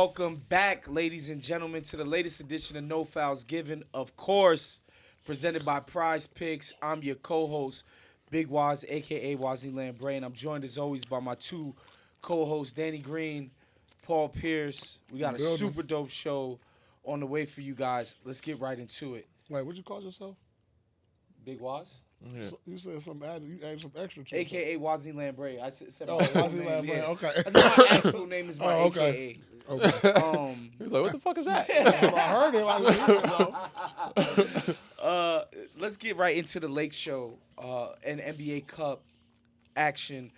Welcome back, ladies and gentlemen, to the latest edition of No Fouls Given, of course, presented by PrizePicks. I'm your co-host, Big Waz, a.k.a. Wazi Lambre, and I'm joined, as always, by my two co-hosts, Danny Green, Paul Pierce. We got a super dope show on the way for you guys. Let's get right into it. Wait, what'd you call yourself? Big Waz? Yeah. So you said something, you added some extra to it. A.k.a. Wazi Lambre. I said my Wazi name, Lambre, okay. I said my actual name is my okay. A.k.a. Okay. He was like, what the fuck is that? I heard it. Let's get right into the Lake Show and NBA Cup action.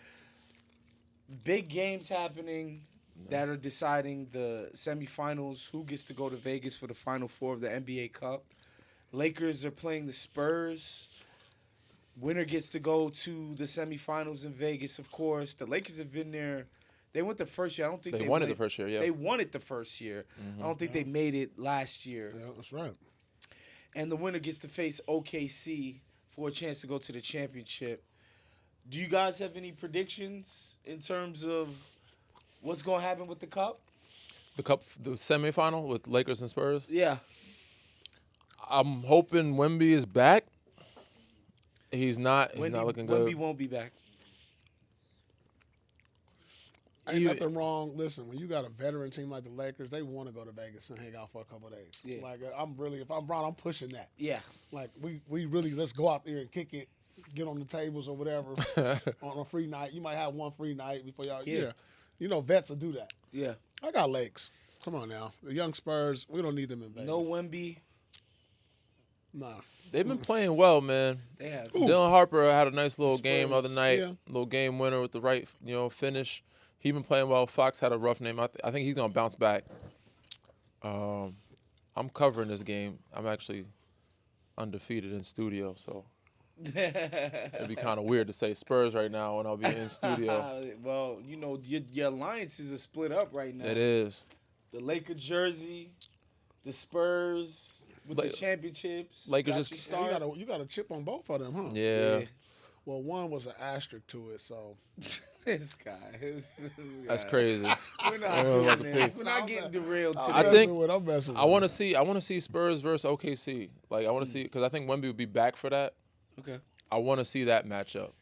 Big games happening that are deciding the semifinals. Who gets to go to Vegas for the Final Four of the NBA Cup? Lakers are playing the Spurs. Winner gets to go to the semifinals in Vegas, of course. The Lakers have been there. They went the first year. I don't think they won it the first year, yeah. They won it the first year. I don't think they made it last year. Yeah, that's right. And the winner gets to face OKC for a chance to go to the championship. Do you guys have any predictions in terms of what's going to happen with the Cup? The semifinal with Lakers and Spurs? Yeah. I'm hoping Wemby is back. He's not looking good. Wemby won't be back. Ain't nothing wrong. Listen, when you got a veteran team like the Lakers, they want to go to Vegas and hang out for a couple of days. Yeah. Like, if I'm Brown, I'm pushing that. Yeah. Like, we really, let's go out there and kick it, get on the tables or whatever on a free night. You might have one free night before y'all. Yeah. You know, vets will do that. Yeah. I got Lakes. Come on now. The young Spurs, we don't need them in Vegas. No Wemby. Nah. They've been playing well, man. They have. Dylan Harper had a nice little game the other night. Yeah. Little game winner with the right, finish. He been playing well. Fox had a rough name. I think he's going to bounce back. I'm covering this game. I'm actually undefeated in studio, so it'd be kind of weird to say Spurs right now when I'll be in studio. Well, your alliances are split up right now. It is. The Laker jersey, the Spurs with the championships. Lakers just You got a chip on both of them, huh? Yeah. Well, one was an asterisk to it, so. This guy. That's crazy. We're not doing this. We're not getting derailed today. I think I'm messing with I want to see Spurs versus OKC. Like I want to see because I think Wemby would be back for that. Okay. I want to see that matchup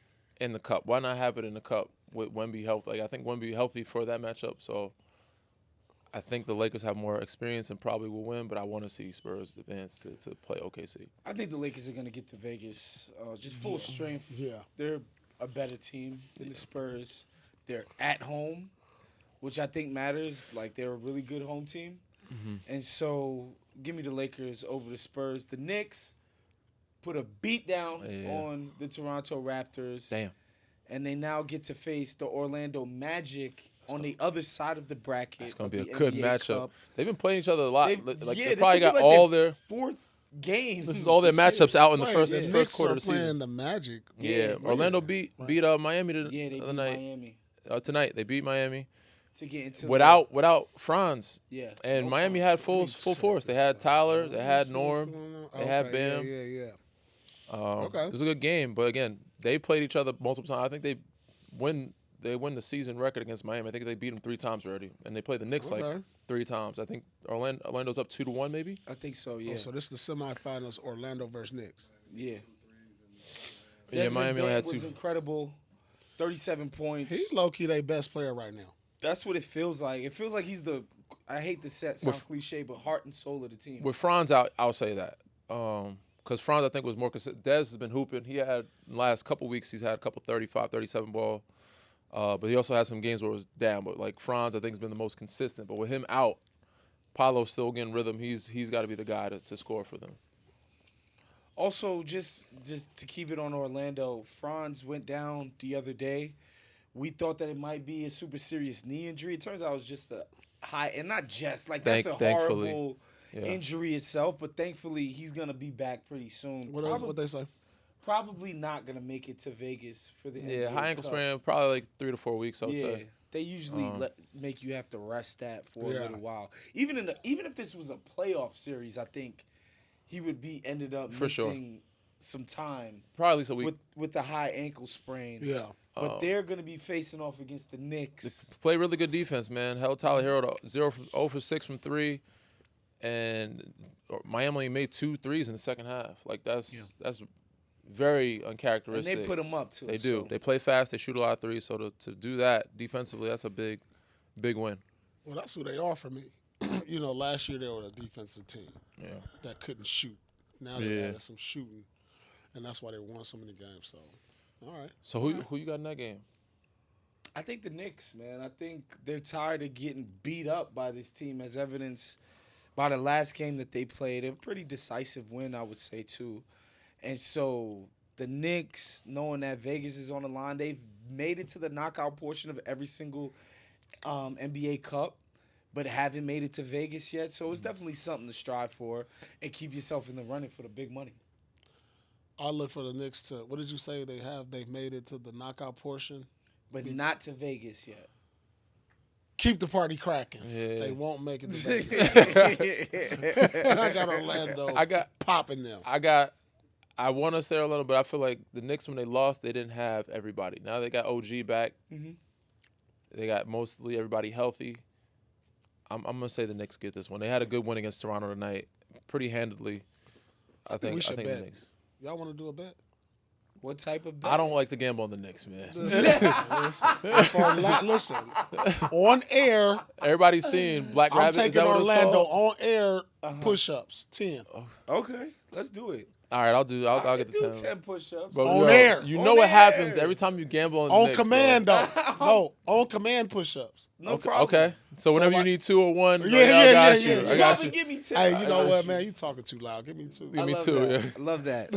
in the Cup. Why not have it in the Cup with Wemby healthy? Like I think Wemby healthy for that matchup. So I think the Lakers have more experience and probably will win. But I want to see Spurs advance to play OKC. I think the Lakers are going to get to Vegas just full strength. Yeah. They're a better team than the Spurs. They're at home, which I think matters. Like, they're a really good home team. And so give me the Lakers over the Spurs. The Knicks put a beat down on the Toronto Raptors. Damn. And they now get to face the Orlando Magic on the other side of the bracket. It's going to be a of good NBA matchup. Cup. They've been playing each other a lot. They this probably will got be all their their fourth game. This is all their matchups out in the first The Knicks quarter are of the playing season. the Magic. Yeah, Orlando beat Miami the Yeah, they other beat night. Miami Tonight they beat Miami to get into without Franz. Yeah, And no Miami Franz. had full force. They had Tyler, they had Norm, they had Bam. Yeah. It was a good game, but again, they played each other multiple times. I think they win the season record against Miami. I think they beat them 3 times already, and they played the Knicks like 3 times. I think Orlando's up 2-1 maybe. I think so. Yeah. Oh, so this is the semifinals: Orlando versus Knicks. Yeah. Yeah, Miami only had was 2. incredible. 37 points. He's low key their best player right now. That's what it feels like. It feels like he's the. I hate to sound cliche, but heart and soul of the team. With Franz out, I'll say that. Because Franz, I think, was more consistent. Dez has been hooping. He had, in the last couple weeks, he's had a couple 35, 37 ball. But he also had some games where it was down. But, like, Franz, I think, has been the most consistent. But with him out, Paolo's still getting rhythm. He's got to be the guy to score for them. Also, just to keep it on Orlando, Franz went down the other day. We thought that it might be a super serious knee injury. It turns out it was just a high, and not just, like, that's a horrible injury itself. But thankfully, he's going to be back pretty soon. What they say? Probably not going to make it to Vegas for the NBA high ankle Cup. sprain, probably like 3 to 4 weeks, I would say. They usually make you have to rest that for a little while. Even if this was a playoff series, I think he would be ended up missing some time Probably at least a week. with the high ankle sprain. Yeah. But they're going to be facing off against the Knicks. Play really good defense, man. Held Tyler Hero to 0 for 6 from 3. And Miami only made 2 threes in the second half. Like, that's very uncharacteristic. And they put them up, too. They do. So. They play fast. They shoot a lot of threes. So to do that defensively, that's a big win. Well, that's who they are for me. Last year they were a defensive team that couldn't shoot. Now they added some shooting, and that's why they won so many games. So, all right. So who you got in that game? I think the Knicks, man. I think they're tired of getting beat up by this team, as evidenced by the last game that they played. A pretty decisive win, I would say, too. And so the Knicks, knowing that Vegas is on the line, they've made it to the knockout portion of every single NBA Cup, but haven't made it to Vegas yet. So it's definitely something to strive for and keep yourself in the running for the big money. I'll look for the Knicks to. What did you say they have? They've made it to the knockout portion, but not to Vegas yet. Keep the party cracking. Yeah. They won't make it to Vegas. I got Orlando. Popping them. I want us there a little bit. I feel like the Knicks, when they lost, they didn't have everybody. Now they got OG back. Mm-hmm. They got mostly everybody healthy. I'm going to say the Knicks get this one. They had a good win against Toronto tonight, pretty handedly. I think we should bet. the Knicks. Y'all want to do a bet? What type of bet? I don't like to gamble on the Knicks, man. Listen, on air. Everybody's seeing Black Rabbit. I'm taking Orlando on air push-ups, 10. Okay, let's do it. All right, I'll get the 10. 10 push-ups. But on air. You know what happens every time you gamble on the Knicks, command, though. No, on command push-ups. No problem. Okay. So whenever you need 2 or 1, yeah. I got you. Give me 10. Hey, you know what, man? You talking too loud. Give me 2. Give me 2, yeah. I love that.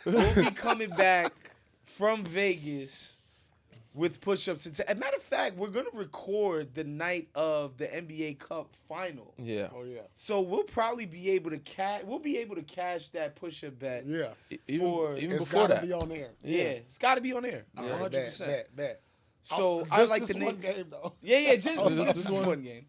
We'll be coming back from Vegas with push-ups. As a matter of fact, we're going to record the night of the NBA Cup final. Yeah. Oh, yeah. So we'll probably be able to cash that push-up bet. Yeah. Even It's before got to that. be on air. Yeah. It's got to be on air. All 100%. Bet. So I like the this one Knicks. game, though. Yeah, just this this one game.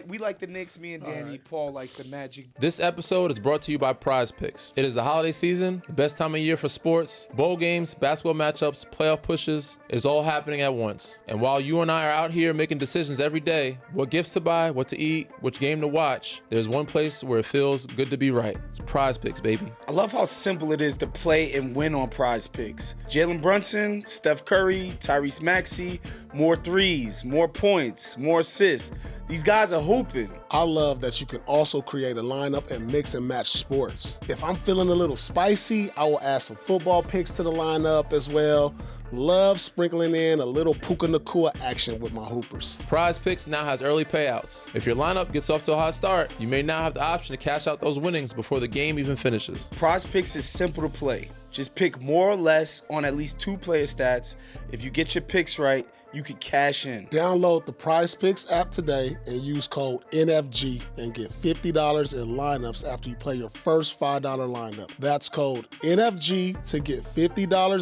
We like the Knicks, me and Danny. right. Paul likes the Magic. This episode is brought to you by PrizePicks. It is the holiday season, the best time of year for sports, bowl games, basketball matchups, playoff pushes. It is all happening at once. And while you and I are out here making decisions every day, what gifts to buy, what to eat, which game to watch, there's one place where it feels good to be right. It's PrizePicks, baby. I love how simple it is to play and win on PrizePicks. Jaylen Brunson, Steph Curry, Tyrese Maxey, more threes, more points, more assists. These guys are hooping. I love that you can also create a lineup and mix and match sports. If I'm feeling a little spicy, I will add some football picks to the lineup as well. Love sprinkling in a little Puka Nakua action with my hoopers. PrizePicks now has early payouts. If your lineup gets off to a hot start, you may now have the option to cash out those winnings before the game even finishes. PrizePicks is simple to play. Just pick more or less on at least 2 player stats. If you get your picks right, you can cash in. Download the PrizePicks app today and use code NFG and get $50 in lineups after you play your first $5 lineup. That's code NFG to get $50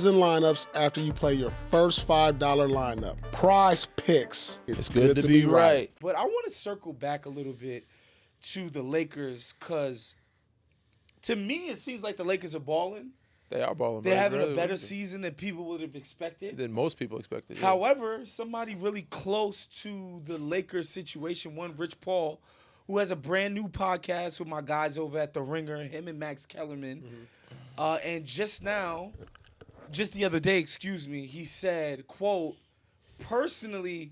in lineups after you play your first $5 lineup. PrizePicks. It's good to be right. But I want to circle back a little bit to the Lakers because to me it seems like the Lakers are balling. They are balling. They're having a better season than people would have expected. Than most people expected. Yeah. However, somebody really close to the Lakers situation, one Rich Paul, who has a brand new podcast with my guys over at The Ringer, him and Max Kellerman. Mm-hmm. And just the other day, he said, quote, personally,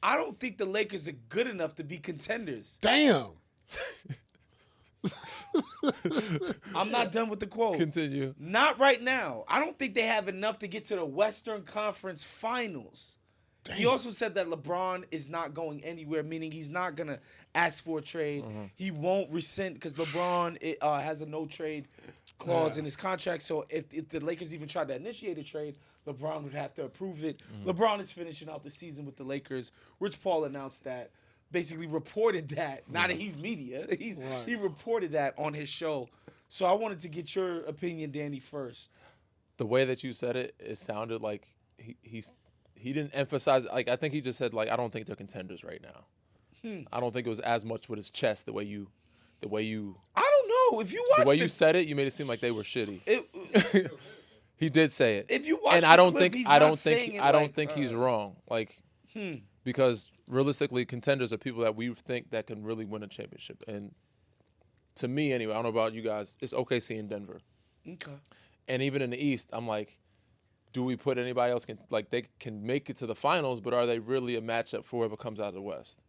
I don't think the Lakers are good enough to be contenders. Damn. I'm not done with the quote. Continue. Not right now. I don't think they have enough to get to the Western Conference Finals. Damn. He also said that LeBron is not going anywhere, meaning he's not going to ask for a trade. Mm-hmm. He won't rescind because LeBron has a no-trade clause in his contract. So if the Lakers even tried to initiate a trade, LeBron would have to approve it. Mm-hmm. LeBron is finishing out the season with the Lakers. Rich Paul announced that. Basically reported that. Not that he's media. He reported that on his show. So I wanted to get your opinion, Danny, first. The way that you said it, it sounded like he didn't emphasize. Like I think he just said like I don't think they're contenders right now. I don't think it was as much with his chest the way you. I don't No, if you watch The way you said it, you made it seem like they were shitty. it, He did say it. if you watch And the I don't clip, think he's I don't not saying think it I don't like, think he's wrong. Like because realistically, contenders are people that we think that can really win a championship. And to me, anyway, I don't know about you guys. It's OKC in Denver. Okay. And even in the East, I'm like, do we put anybody else they can make it to the finals, but are they really a matchup for whoever comes out of the West?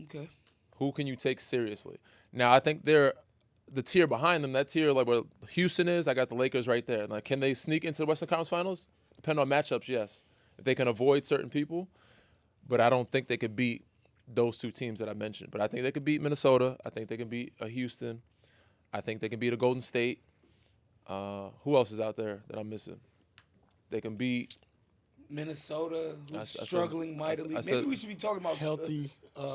Okay. Who can you take seriously? Now, I think they're the tier behind them, that tier like where Houston is, I got the Lakers right there. Like, can they sneak into the Western Conference Finals? Depending on matchups, yes. If they can avoid certain people, but I don't think they could beat those two teams that I mentioned. But I think they could beat Minnesota. I think they can beat Houston. I think they can beat a Golden State. Who else is out there that I'm missing? They can beat Minnesota, who's I said- struggling mightily. I Maybe said- we should be talking about Healthy.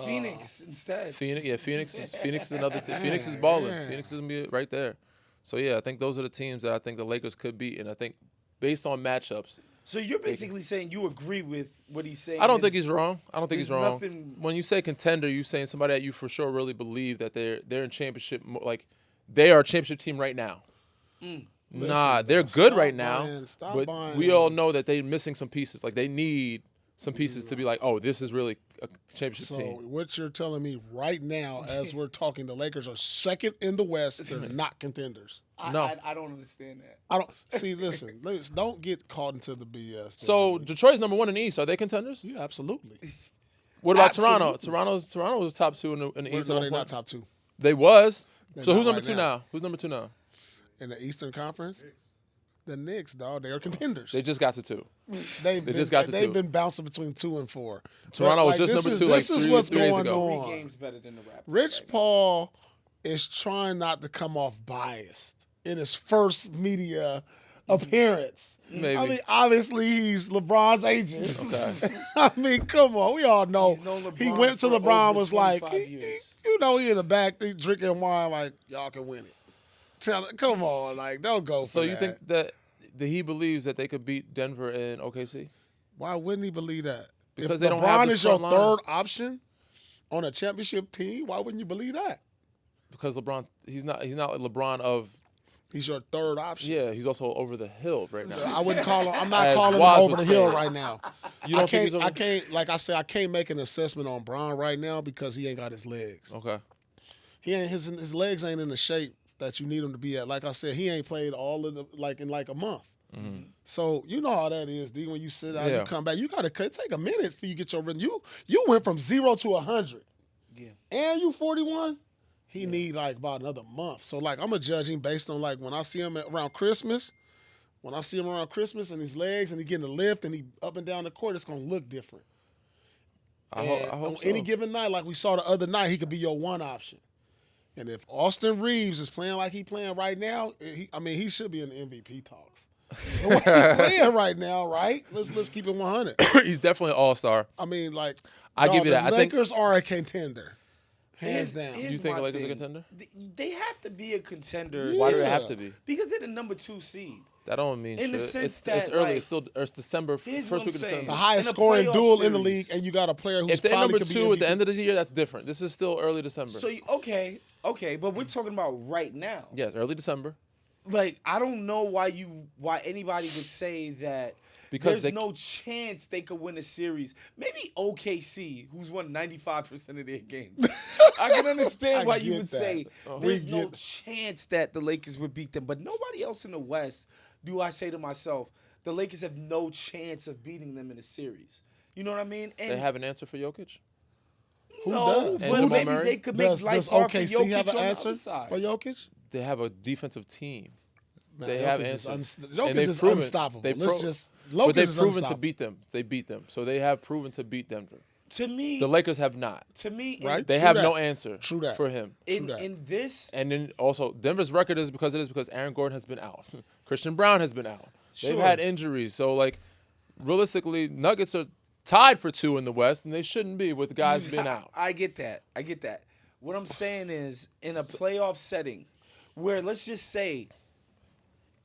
Phoenix instead. Phoenix. Yeah, Phoenix is another team. Phoenix is balling. Yeah. Phoenix is gonna be right there. So yeah, I think those are the teams that I think the Lakers could beat, and I think based on matchups, So you're basically saying you agree with what he's saying. I don't is- think he's wrong. I don't think he's there's wrong. nothing- When you say contender, you're saying somebody that you for sure really believe that they're in championship, like they are a championship team right now. Nah, Listen, they're bro, good stop right now, buying- stop but buying. we all know that they're missing some pieces. Like they need some pieces to be like, oh, this is really a championship So team. what you're telling me right now, as we're talking, the Lakers are second in the West. They're not contenders. No. I don't understand that. I don't see. Listen, don't get caught into the BS. So Detroit's number 1 in the East. Are they contenders? yeah, absolutely. What about Absolutely. Toronto? Toronto was top 2 in the East. No, at they're one not point. top two They was. They're So not who's number right 2 now. now? Who's number 2 now? in the Eastern Conference. The Knicks, dog, they are contenders. They just got to 2. They've just got to they've two. been bouncing between 2 and 4. Toronto But, was just this number is- 2 like This is 3 what's days going ago. Three on. games better than the Raptors. Rich right now. Paul is trying not to come off biased in his first media appearance. Maybe. I mean, obviously he's LeBron's agent. Okay. I mean, come on, we all know. He's known He LeBron went to for LeBron, over was like, 25 years. you know, he in the back, they drinking wine, like y'all can win it. Come on, like don't go. For So you that. think that he believes that they could beat Denver and OKC? Why wouldn't he believe that? Because if they don't LeBron have the is your front line. third option on a championship team, why wouldn't you believe that? Because LeBron, he's not like LeBron of He's your third option. yeah. He's also over the hill right now. I wouldn't call him. I'm not As calling him Waz over would the say. hill right now. You don't I think can't. he's over? I can't. Like I said, I can't make an assessment on Bron right now because he ain't got his legs. Okay. He ain't his legs ain't in the shape that you need him to be at. Like I said, he ain't played all of the in a month. So you know how that is, D. When you sit out, Yeah. you come back. You gotta take a minute for you get your rhythm. You went from 0 to 100. Yeah. And you 41. He need like about another month. So like I'm gonna judge him based on like when I see him around Christmas. When I see him around Christmas and his legs and he getting the lift and he up and down the court, it's gonna look different. I And hope on so. any given night, like we saw the other night, he could be your one option. And if Austin Reeves is playing like he playing right now, he should be in the MVP talks. The way he playing right now, right? Let's keep it 100. He's definitely an all-star. I mean, like I give you the that. I think- Lakers are a contender, hands down. Here's You think my the Lakers are a thing. contender? They have to be a contender. Why do they Yeah. have to be? Because they're the number 2 seed. That don't mean In the shit. sense it's that, early. like, It's December. here's First what week I'm of saying. The December. highest In a scoring playoff duel in the series. league, and you got a player who's If they're probably number could be 2 at the MVP. end of the year, that's different. This is still early December. So okay, but we're talking about right now. yes, early December. Like I don't know why anybody would say that Because there's no chance they could win a series. Maybe OKC, who's won 95% of their games. I can understand I why you get would that. say We there's no get- chance that the Lakers would beat them. But nobody else in the West do I say to myself, the Lakers have no chance of beating them in a series. You know what I mean? And They have an answer for Jokic. Who no, does? And but Jamal maybe Murray? they could make Does life hard for OKC Jokic have an on the answer other side. for Jokic? They have a defensive team. Man, They have Jokic is answers. Jokic And they've is proven- unstoppable. they Let's pro- just But Jokic they've is proven to unstoppable. beat them. They beat them. So they have proven to beat Denver. To me, The Lakers have not. Right? They True have that. no answer True that. for him. True that. in this, And then also Denver's record is because Aaron Gordon has been out. Christian Brown has been out. They've Sure. had injuries. So like realistically, Nuggets are tied for 2 in the West, and they shouldn't be with guys being out. I get that. What I'm saying is, in a playoff setting, where let's just say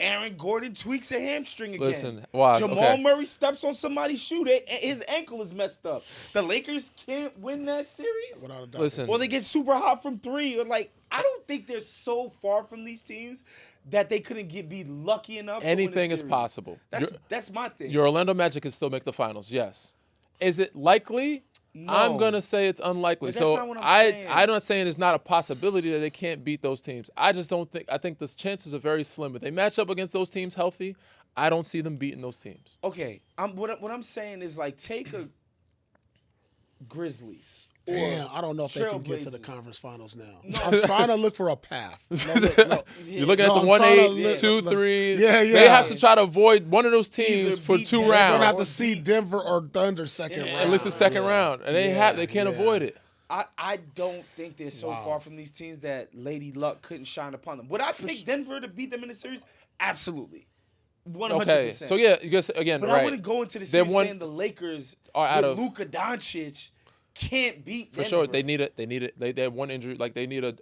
Aaron Gordon tweaks a hamstring again. Listen, watch, Jamal okay. Murray steps on somebody's shoe. His ankle is messed up. The Lakers can't win that series. Without a doubt. Listen. Or they get super hot from three. Or like, I don't think they're so far from these teams that they couldn't be lucky enough. Anything to is win a series. possible. That's my thing. Your Orlando Magic can still make the finals, yes. Is it likely? No. I'm going to say it's unlikely. But that's so not what I'm saying. I'm not saying it's not a possibility that they can't beat those teams. I just don't think – I think the chances are very slim. If they match up against those teams healthy, I don't see them beating those teams. Okay, what I'm saying is, like, take a Grizzlies. Damn, I don't know if they can get to the Trailblazers. conference finals now. I'm trying to look for a path. You're looking at No, the I'm trying to 1-8, look- 2-3. Yeah. They have to try to avoid one of those teams Either for beat 2 Denver We're gonna have rounds. to see Denver or Thunder second Yeah. round. At least the second round. And they can't avoid it. I don't think they're so far from these teams that Lady Luck couldn't shine upon them. Would I pick Denver to beat them in the series? Absolutely. 100%. Okay, so yeah, you guess again, But right. I wouldn't go into the They're series one- saying the Lakers Are out with of- Luka Doncic can't beat For Denver. sure, they have one injury. Like they need a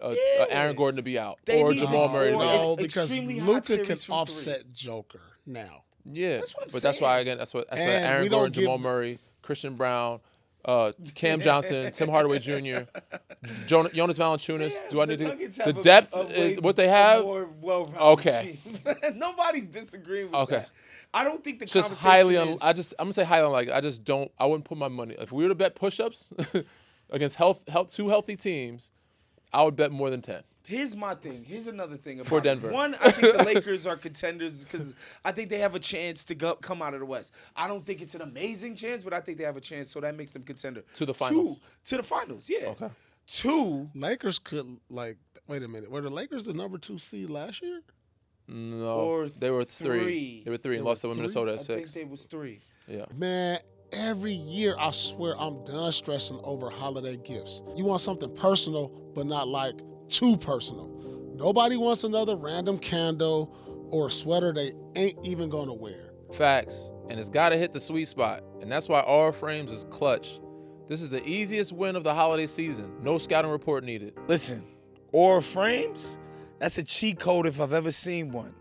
Aaron Gordon to be out They or need Jamal to- Murray to be or- out. No, because extremely hot Luka series can from offset Joker now. Yeah, That's what I'm but that's why saying. again, that's why And Aaron we don't Gordon, give- Jamal Murray, Christian Brown, Cam Johnson, Tim Hardaway Jr., Jonas Valanciunas. Yeah, Do I the need to? Nuggets The have depth, way what they have, more well-rounded Okay. team. Nobody's disagreeing with Okay. that. I don't think the just conversation highly. is. I'm gonna say highly unlikely. I just don't. I wouldn't put my money. If we were to bet push-ups against two healthy teams, I would bet more than 10. Here's my thing. Here's another thing about For it. Denver. One, I think the Lakers are contenders because I think they have a chance to come out of the West. I don't think it's an amazing chance, but I think they have a chance, so that makes them contender. To the finals. To the finals, yeah. Okay. Two, Lakers could wait a minute. Were the Lakers the number 2 seed last year? No, Or they were 3. three. They were 3 and lost to Minnesota at I 6. think they was 3. Yeah. Man, every year I swear I'm done stressing over holiday gifts. You want something personal, but not like too personal. Nobody wants another random candle or a sweater they ain't even gonna wear. Facts. And it's got to hit the sweet spot. And that's why Aura Frames is clutch. This is the easiest win of the holiday season. No scouting report needed. Listen, Aura Frames, that's a cheat code if I've ever seen one.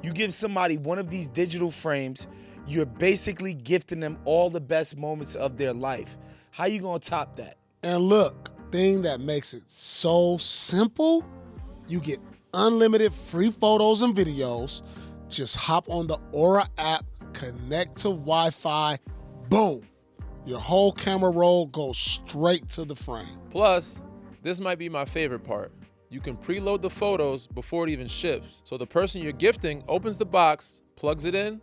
You give somebody one of these digital frames, you're basically gifting them all the best moments of their life. How you gonna top that? And look, thing that makes it so simple, you get unlimited free photos and videos. Just hop on the Aura app, connect to Wi-Fi, boom. Your whole camera roll goes straight to the frame. Plus, this might be my favorite part. You can preload the photos before it even ships. So the person you're gifting opens the box, plugs it in,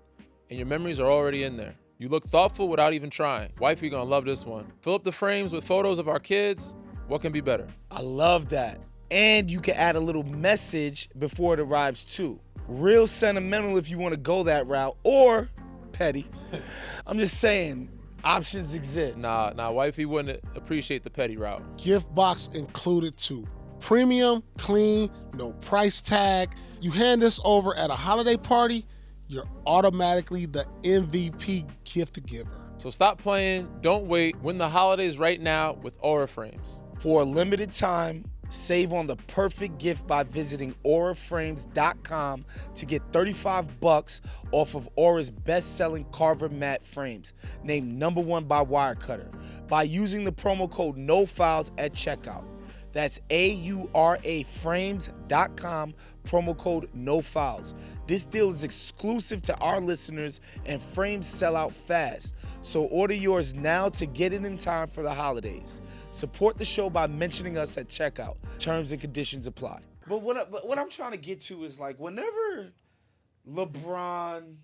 and your memories are already in there. You look thoughtful without even trying. Wifey gonna love this one. Fill up the frames with photos of our kids. What can be better? I love that. And you can add a little message before it arrives too. Real sentimental if you want to go that route, or petty. I'm just saying, options exist. Nah, wifey wouldn't appreciate the petty route. Gift box included too. Premium, clean, no price tag. You hand this over at a holiday party, you're automatically the MVP gift giver. So stop playing, don't wait. Win the holidays right now with Aura Frames. For a limited time, save on the perfect gift by visiting auraframes.com to get $35 off of Aura's best-selling Carver matte frames, named #1 by Wirecutter, by using the promo code NOFILES at checkout. That's auraframes.com, promo code NOFILES. This deal is exclusive to our listeners, and frames sell out fast. So order yours now to get it in time for the holidays. Support the show by mentioning us at checkout. Terms and conditions apply. But what I'm trying to get to is, like, whenever LeBron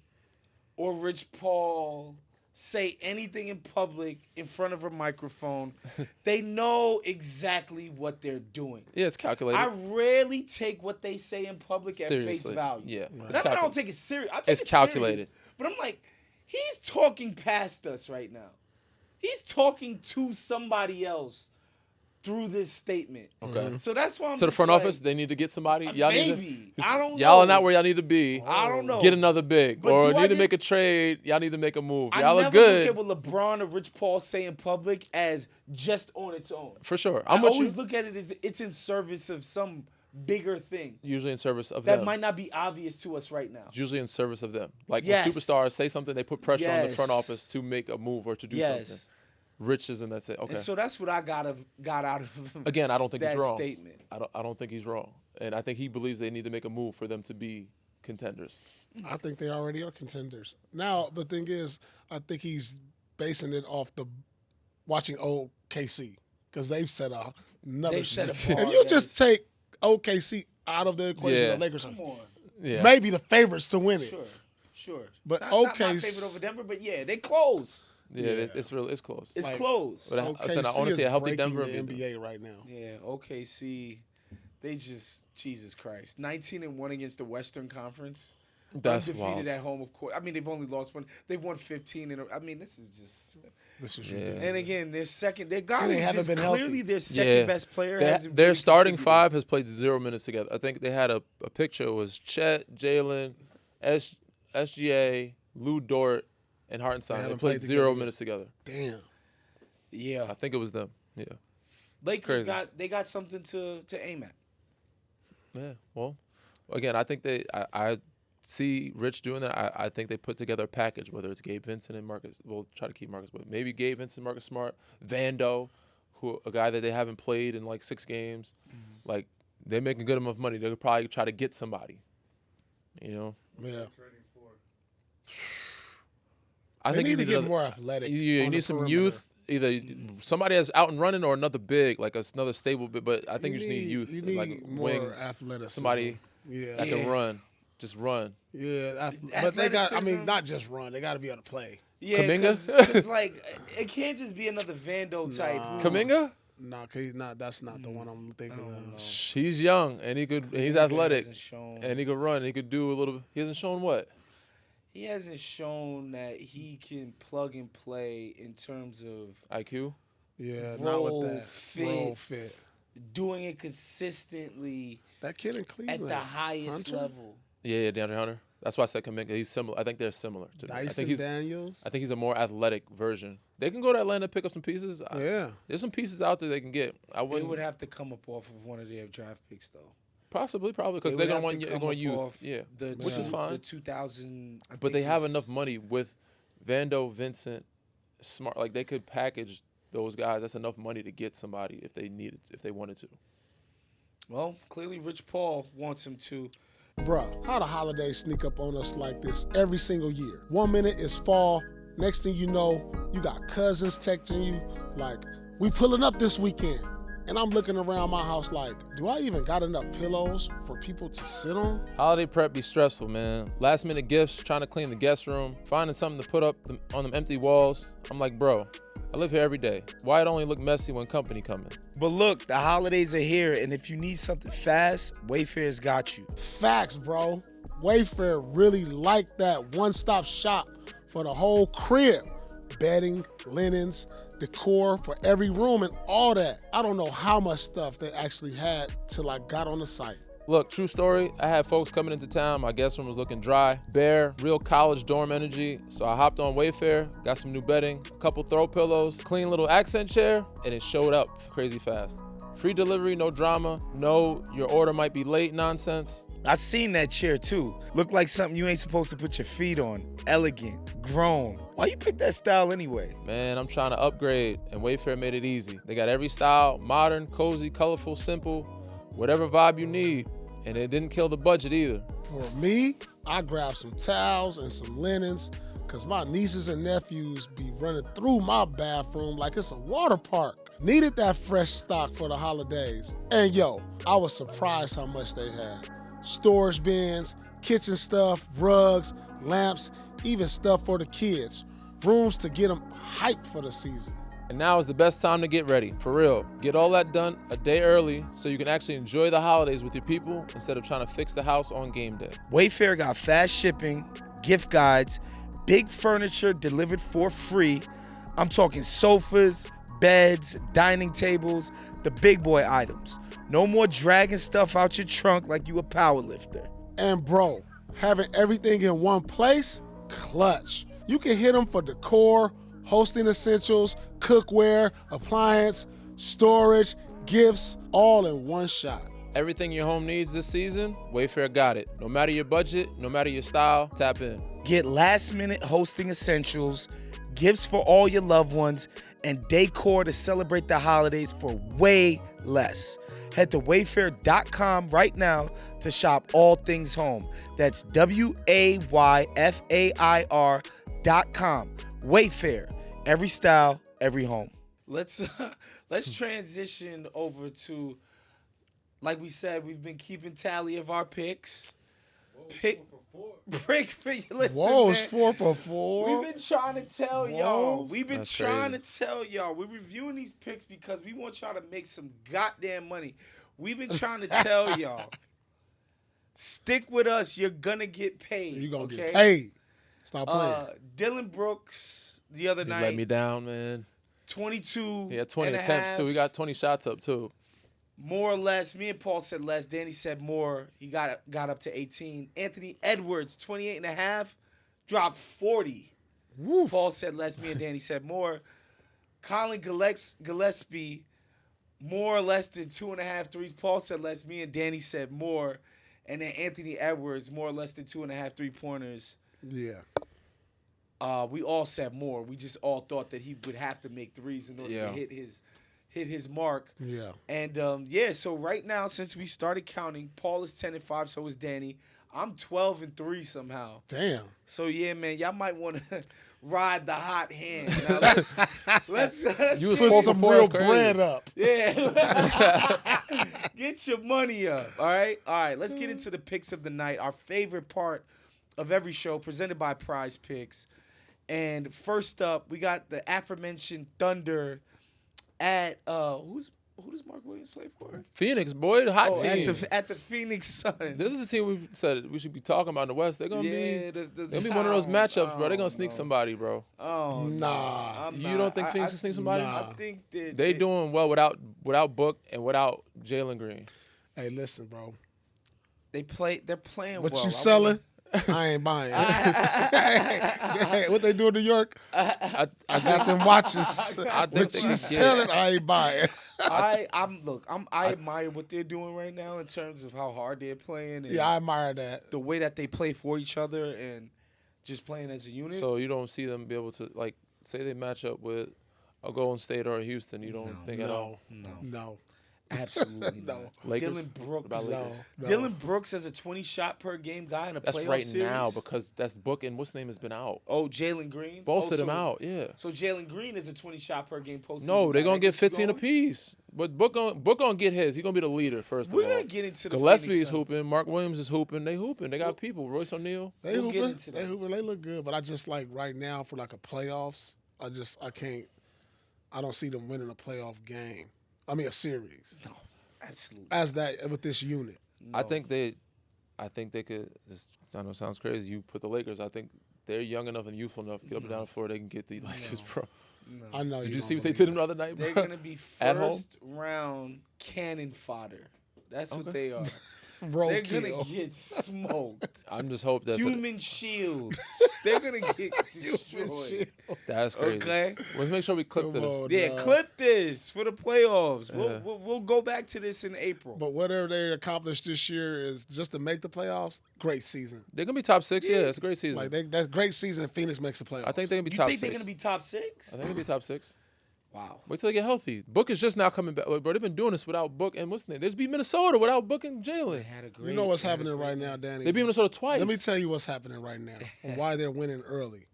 or Rich Paul say anything in public in front of a microphone, they know exactly what they're doing. Yeah, it's calculated. I rarely take what they say in public at face Seriously. value. Yeah. Not that I don't take it serious. I take It's it calculated. serious. But I'm like, he's talking past us right now. He's talking to somebody else through this statement. Okay. So that's why I'm To the just front like, office, they need to get somebody. Y'all maybe. I don't Y'all are know. not where y'all need to be. I don't know. Get another big. But or do I need to just- make a trade. Y'all need to make a move. I Y'all never are good. look at what LeBron or Rich Paul say in public as just on its own. For sure. I I'm with always you. look at it as it's in service of some bigger thing Usually in service of that them. might not be obvious to us right now. Usually in service of them. Like Yes. when superstars say something, they put pressure on the front Yes. office to make a move or to do Yes. something. Rich isn't that's it. Okay. And so that's what I got out of Again, I don't think that he's wrong. statement. I don't think he's wrong. And I think he believes they need to make a move for them to be contenders. I think they already are contenders. Now, the thing is, I think he's basing it off the watching OKC because they've set another. They've set a If bar, you yes. just take OKC out of the equation, Yeah. the Lakers are Come on. Yeah. maybe the favorites to win it. Sure. But not my OKC favorite over Denver, but yeah, they close. Yeah, it's real. It's close. It's Like, close. But I OKC said I want to see a healthy is Denver. breaking the NBA right now. Yeah, OKC, they just Jesus Christ, 19-1 against the Western Conference. That's Undefeated wild. at home, of course. I mean, they've only lost one. They've won 15. I mean, this is just. This is Yeah. ridiculous. And again, their second, their guy And they was haven't just been healthy. clearly their second best player. hasn't Their really starting contributed. five has played 0 minutes together. I think they had a picture. It was Chet, Jaylen, SGA, Lou Dort, and Hartenstein. They haven't played played 0 together minutes together. Damn. Yeah, I think it was them. Yeah. Lakers crazy. got something to aim at. Yeah. Well, again, I think I see Rich doing that. I think they put together a package, whether it's Gabe Vincent and Marcus. We'll try to keep Marcus, but maybe Gabe Vincent, Marcus Smart, Vando, a guy that they haven't played in like 6 games. Mm-hmm. Like they're making good enough money. They could probably try to get somebody. You know. Yeah. I They think need you to get another- more athletic. You on the need some perimeter. youth. Either somebody that's out and running or another big, like another stable big. But I think you just need youth, You need like a more wing, athleticism. somebody Yeah. that can run, just run. Yeah. But they got. I mean, Athleticism. not just run. They got to be able to play. Yeah, Kuminga? because like it can't just be another Vando type. Nah. Kaminga, No, 'cause he's not. That's not the one I'm thinking of. he's young and he's Kuminga athletic hasn't shown- and he could run. He could do a little. He hasn't shown what. He hasn't shown that he can plug and play in terms of IQ. Yeah, Role not with that fit. role fit. doing it consistently That kid in at Cleveland, the highest Hunter? level. Yeah, DeAndre Hunter. That's why I said Kaminga. He's similar. I think they're similar. To me. I Dyson think he's. Daniels. I think he's a more athletic version. They can go to Atlanta and pick up some pieces. Yeah, There's some pieces out there they can get. I They wouldn't. would have to come up off of one of their draft picks, though. Probably, because They they're would gonna have want to they're come going up youth. off Yeah, the which is two- fine. The 2000, I But think they have it's- enough money with Vando, Vincent, Smart. Like they could package those guys. That's enough money to get somebody if they needed, if they wanted to. Well, clearly Rich Paul wants him to. bruh, how the holidays sneak up on us like this every single year? 1 minute is fall. Next thing you know, you got cousins texting you like, "We pulling up this weekend." And I'm looking around my house like, do I even got enough pillows for people to sit on? Holiday prep be stressful, man. Last minute gifts, trying to clean the guest room, finding something to put up on them empty walls. I'm like, bro, I live here every day. Why it only look messy when company coming? But look, the holidays are here, and if you need something fast, Wayfair's got you. Facts, bro. Wayfair really like that one-stop shop for the whole crib. Bedding, linens, decor for every room and all that. I don't know how much stuff they actually had till I got on the site. Look, true story, I had folks coming into town, my guest room was looking dry, bare, real college dorm energy, so I hopped on Wayfair, got some new bedding, a couple throw pillows, clean little accent chair, and it showed up crazy fast. Free delivery, no drama, no your order might be late nonsense. I seen that chair too. Looked like something you ain't supposed to put your feet on. Elegant, grown. Why you pick that style anyway? Man, I'm trying to upgrade, and Wayfair made it easy. They got every style, modern, cozy, colorful, simple, whatever vibe you need, and it didn't kill the budget either. For me, I grabbed some towels and some linens because my nieces and nephews be running through my bathroom like it's a water park. Needed that fresh stock for the holidays. And yo, I was surprised how much they had. Storage bins, kitchen stuff, rugs, lamps, even stuff for the kids. Rooms to get them hyped for the season. And now is the best time to get ready, for real. Get all that done a day early so you can actually enjoy the holidays with your people instead of trying to fix the house on game day. Wayfair got fast shipping, gift guides, big furniture delivered for free. I'm talking sofas, beds, dining tables, the big boy items. No more dragging stuff out your trunk like you a power lifter. And bro, having everything in one place, clutch. You can hit them for decor, hosting essentials, cookware, appliance, storage, gifts, all in one shot. Everything your home needs this season, Wayfair got it. No matter your budget, no matter your style, tap in. Get last-minute hosting essentials, gifts for all your loved ones, and decor to celebrate the holidays for way less. Head to wayfair.com right now to shop all things home. That's WAYFAIR.com. Wayfair. Every style, every home. Let's transition over to, like we said, we've been keeping tally of our picks. Listen, Whoa, it's man. 4 for 4. We've been trying to tell y'all. That's We're reviewing these picks because we want y'all to make some goddamn money. We've been trying to tell y'all. Stick with us. You're gonna get paid. You're going to okay? get paid. Stop playing. Dylan Brooks the other He night. let me down, man. 22. He had 20 and a attempts, half, too. We got 20 shots up, too. more or less. Me and Paul said less. Danny said more. He got up to 18. Anthony Edwards, 28 and a half, dropped 40. Woo. Paul said less. Me and Danny said more. Colin Gillespie, more or less than 2.5 threes. Paul said less. Me and Danny said more. And then Anthony Edwards, more or less than 2.5 3-pointers. Yeah. We all said more. We just all thought that he would have to make threes in order Yeah. to hit his mark. Yeah. And so right now, since we started counting, Paul is 10 and 5, so is Danny. I'm 12 and 3 somehow. Damn. So yeah, man, y'all might want to ride the hot hand. Now let's You was Put 4 for some 4, real that's crazy. bread up. yeah. Get your money up. All right. Let's get into the picks of the night. Our favorite part of every show, presented by PrizePicks. And first up, we got the aforementioned Thunder at who does Mark Williams play for? Phoenix, boy, the hot Oh, team. at the Phoenix Suns. This is the team we said we should be talking about in the West. They're gonna be one of those matchups, bro. They're gonna sneak somebody, bro. Oh Nah. You don't think Phoenix can sneak somebody? Nah. I think that They doing well without Book and without Jaylen Green. Hey, listen, bro. they're playing What well. you selling? I ain't buying. Hey, what they do in New York? I Got them watches. I think What they you can get selling? it. I ain't buying. I admire what they're doing right now in terms of how hard they're playing and Yeah, I admire that. the way that they play for each other and just playing as a unit. So you don't see them be able to, like, say they match up with a Golden State or a Houston. You don't think at all. No. Absolutely No. not. Lakers? Dylan Brooks. What about Lakers? No. Dylan Brooks as a 20-shot per game guy in a That's playoff right series. now because that's Book and what's name has been out. Oh, Jaylen Green. Both of them out, yeah. So Jaylen Green is a 20-shot per game postseason. No, they're guy. gonna That get gets you 15 going? apiece. But Book gonna get his. He's gonna be the leader first We're of all. gonna get into the Gillespie Phoenix is Suns. hooping. Mark Williams is hooping. They hooping. They got people. Royce O'Neal. They We'll get hooping. into They that. hooping. They look good, but I just like right now for like a playoffs. I can't. I don't see them winning a playoff game. I mean a series. No, absolutely. As that with this unit. I think they could. This, I know it sounds crazy. You put the Lakers. I think they're young enough and youthful enough to get up and down the floor. They can get the Lakers, bro. No. I know. Did you don't see what they believe did the other night, bro? They're gonna be At home? first round cannon fodder. That's what Okay. they are. They're Roadkill. gonna get smoked. I'm just hope that's Human shields. They're gonna get destroyed. that's crazy. Okay. Let's make sure we clip Come this. on. Yeah, Nah. clip this for the playoffs. Yeah. We'll go back to this in April. But whatever they accomplished this year is just to make the playoffs. Great season. They're gonna be top 6. Yeah, it's a great season. Like that's great season. If Phoenix makes the playoffs. I think they're gonna be you top think 6. they're gonna be top 6? I think they're gonna be top 6. Wow. Wait till they get healthy. Book is just now coming back. Bro, they've been doing this without Book and what's the name? They just beat Minnesota without Book and Jaylen. You know what's happening right now, Danny? They beat Minnesota twice. Let me tell you what's happening right now and why they're winning early.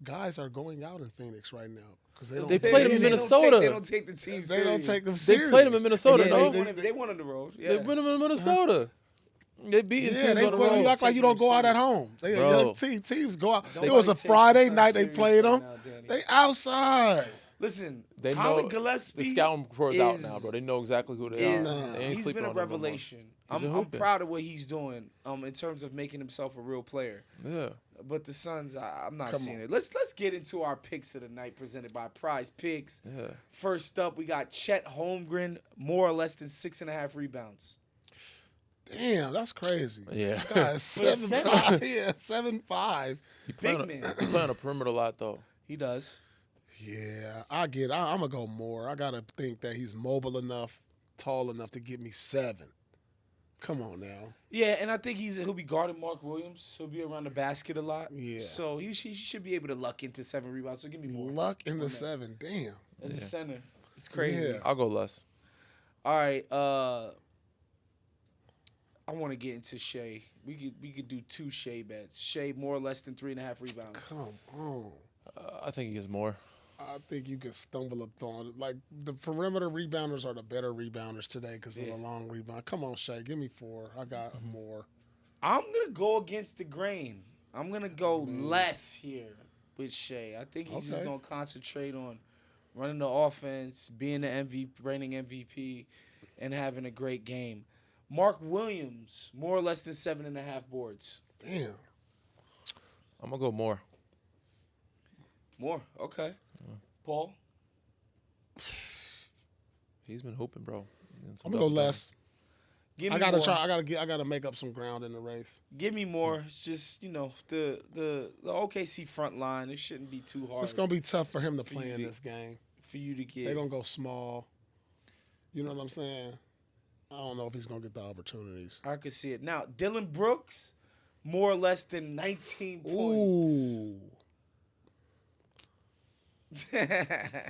Guys are going out in Phoenix right now because they don't. They played them in Minnesota. They don't take the team serious. They don't take them They serious. played them in Minnesota, Yeah, no? they won on the road. Yeah. They win them in Minnesota. They beat Yeah, teams they on the play. road. You act like you don't go out at Serious. home. They a Bro. young team. Teams go out. Nobody It was a takes the Friday Suns night. They serious played right them. now, Danny. They outside. Listen, They Colin know Gillespie the scouting report is out is- now, bro. They know exactly who they are. They ain't he's sleeping been a on them no more. revelation. He's been I'm hooping. proud of what he's doing in terms of making himself a real player. Yeah. But the Suns, I'm not Come seeing on. it. Let's get into our picks of the night presented by PrizePicks. Yeah. First up, we got Chet Holmgren, more or less than 6.5 rebounds. Damn, that's crazy. Yeah. Guys, center. 7'5". Yeah, 7'5". He playing Big on- man. He's playing on the perimeter a lot, though. He does. Yeah, I get it. I'm gonna go more. I gotta think that he's mobile enough, tall enough to get me 7. Come on now. Yeah, and I think he'll be guarding Mark Williams. He'll be around the basket a lot. Yeah. So he should be able to luck into 7 rebounds. So give me more. Luck in the 7. Damn. As a center, it's crazy. Yeah. I'll go less. All right. I want to get into Shea. We could do 2 Shea bets. Shea more or less than 3.5 rebounds. Come on. I think he gets more. I think you could stumble upon it. Like, the perimeter rebounders are the better rebounders today because of the long rebound. Come on, Shea. Give me 4. I got more. I'm going to go against the grain. I'm going to go less here with Shea. I think he's just going to concentrate on running the offense, being the reigning MVP, and having a great game. Mark Williams, more or less than 7.5 boards. Damn. I'm going to go more. More, okay. Paul? He's been hooping, bro. I'm going to go less. Give me I gotta more. try. I gotta make up some ground in the race. Give me more. It's just, the OKC front line, it shouldn't be too hard. It's gonna be tough for him to play in this game. For you to get. They're gonna go small. You know what I'm saying? I don't know if he's gonna get the opportunities. I could see it. Now, Dylan Brooks, more or less than 19 points. Ooh.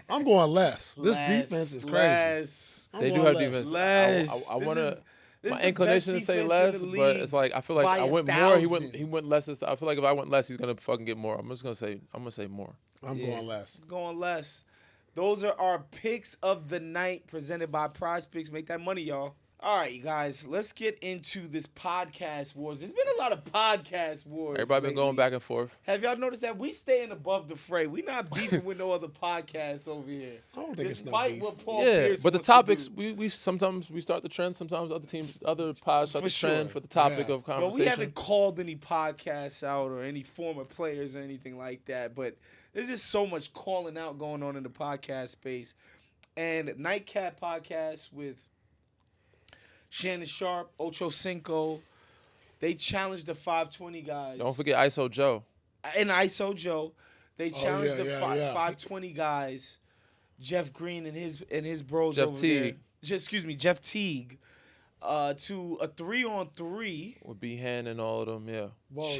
I'm going less. This defense is crazy. They do have defense. I want to. My inclination to say less, but it's like I feel like I went more. He went less. I feel like if I went less, he's gonna fucking get more. I'm gonna say more. I'm going less. Going less. Those are our picks of the night presented by PrizePicks. Make that money, y'all. All right, you guys, let's get into this podcast wars. There's been a lot of podcast wars. Everybody been going back and forth. Have y'all noticed that we staying above the fray? We not beefing with no other podcasts over here. I don't think Despite it's no beef. what Paul Yeah, Pierce but the wants to topics do. we sometimes we start the trend. Sometimes other pods start For the trend sure. for the topic Yeah. of But conversation. we haven't called any podcasts out or any former players or anything like that. But there's just so much calling out going on in the podcast space. And Nightcap podcast with Shannon Sharp, Ocho Cinco, they challenged the 520 guys. Don't forget ISO Joe. And ISO Joe. They challenged the 520 guys, Jeff Green and his bros Jeff over Teague. there. Jeff Teague, to a 3-on-3. With B-Hand and all of them, yeah. Whoa,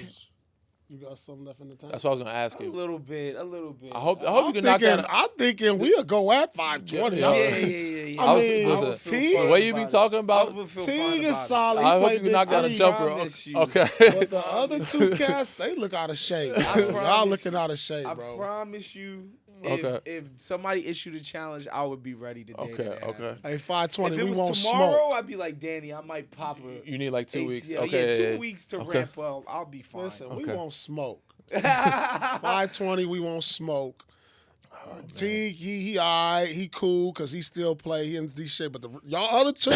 you got something left in the tank? That's what I was gonna ask A you. little bit. I hope you can knock that. I'm thinking we'll go at 520. Yeah. Yeah. I mean, would feel Teague- fine The way you be about it. talking about, I would feel Teague fine is about it. solid. He I hope played you can big knock down a three. jumper. promise you. Okay. But the other two cats, they look out of shape. Bro. Y'all promise looking out of shape, I bro. promise you, Okay. if somebody issued a challenge, I would be ready to date it. Okay. Hey, 520, If it we was wont tomorrow, smoke. I'd be like, Danny, I might pop a You need like 2 weeks. ACL. Okay. Yeah, 2 yeah. weeks to Okay. ramp up. I'll be fine. Listen, we Okay. won't smoke. 520, we won't smoke. Teague, he all right, he cool because he still play. He in these shit. But y'all other two,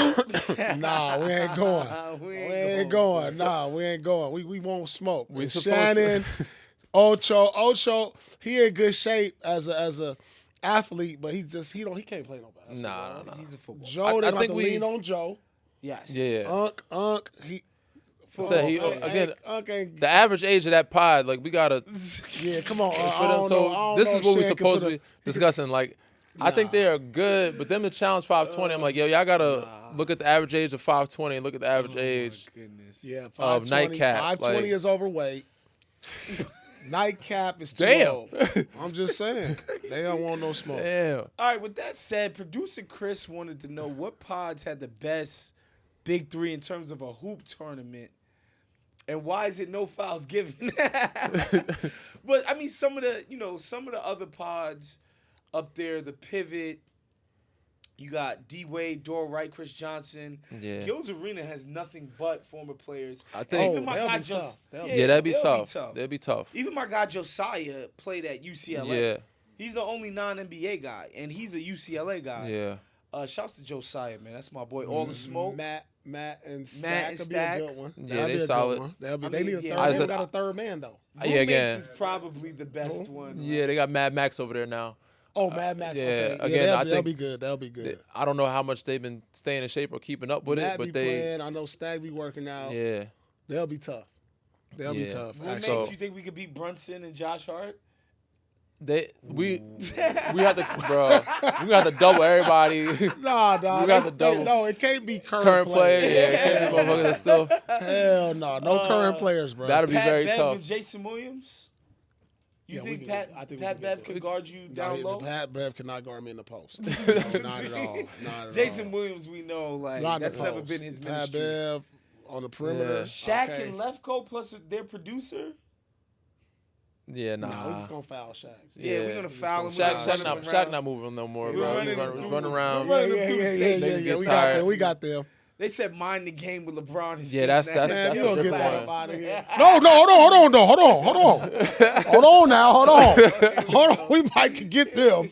nah, we ain't going. We We ain't going. Nah, we ain't going. We won't smoke. We And supposed Shannon, Ocho, he in good shape as a athlete, but he can't play no basketball. Nah. He's a football. Joe, they I about think to we- lean on Joe. Yes. Yeah. Unc, he. Said he- Unc again, ain't, The average age of that pod, like we gotta. yeah, come on. I For them, don't know- I don't this know is if what we're Shan can supposed put to be discussing. Like, I think they are good, but them to challenge 520, I'm like, yo, y'all gotta look at the average age of 520 and look at the average age. Goodness. Yeah, of 520, Nightcap, 520 like- is overweight. Nightcap is too Damn. low. I'm just saying. They don't want no smoke. Damn. All right, with that said, producer Chris wanted to know what pods had the best big three in terms of a hoop tournament, and why is it no fouls given? But I mean, some of the other pods up there, the Pivot. You got D Wade, Dora Wright, Chris Johnson. Yeah. Gills Arena has nothing but former players. I think. Even my they'll guy be Jos- tough. They'll Yeah, that'd be they'll tough. That'd be tough. Even my guy Josiah played at UCLA. Yeah. He's the only non-NBA guy, and he's a UCLA guy. Yeah. Shouts to Josiah, man. That's my boy. All the smoke. Matt and Stack Matt and could Stack. be a good one. Yeah, That'd they be a solid. good one. They I need mean, a yeah. third. I They said- got a third man though. Yeah, Roommates again. is probably the best one. Yeah, they got Mad Max over there now. Oh, Mad Max. yeah, okay. again, they'll, I they'll think be good. They'll be good. I don't know how much they've been staying in shape or keeping up with Matt it, but be they. playing. I know Stack be working out. Yeah. They'll be tough. They'll be Yeah. tough. What So- makes you think we could beat Brunson and Josh Hart? We have to, bro. We got to double everybody. Nah, We got the double. No, it can't be current player. players. Yeah, it can't be motherfuckers that's still. Hell no, current players, bro. That'd be Pat very Bev tough. and Jason Williams. You Yeah, we think can Pat get- I think we Pat can Bev get could them. guard you No, down low? Pat Bev cannot guard me in the post. No, not at all. Not at Jason all. Williams, we know, like Not in the that's never post. been his Pat ministry. Bev on the perimeter. Yeah. Shaq Okay. and Lefko plus their producer. Yeah, Nah, nah. we're just gonna foul Shaq. Yeah, we're gonna just foul gonna him. foul Shaq not moving no more, We're bro. running He's him through- running around. we're running him through the station. Niggas We get got tired. them. We got them. They said mind the game with LeBron. And Yeah, that's- Steve that's- Nash. Man, you a don't get different that one. up out of here. No, hold on. Hold on now, hold on. We might could get them.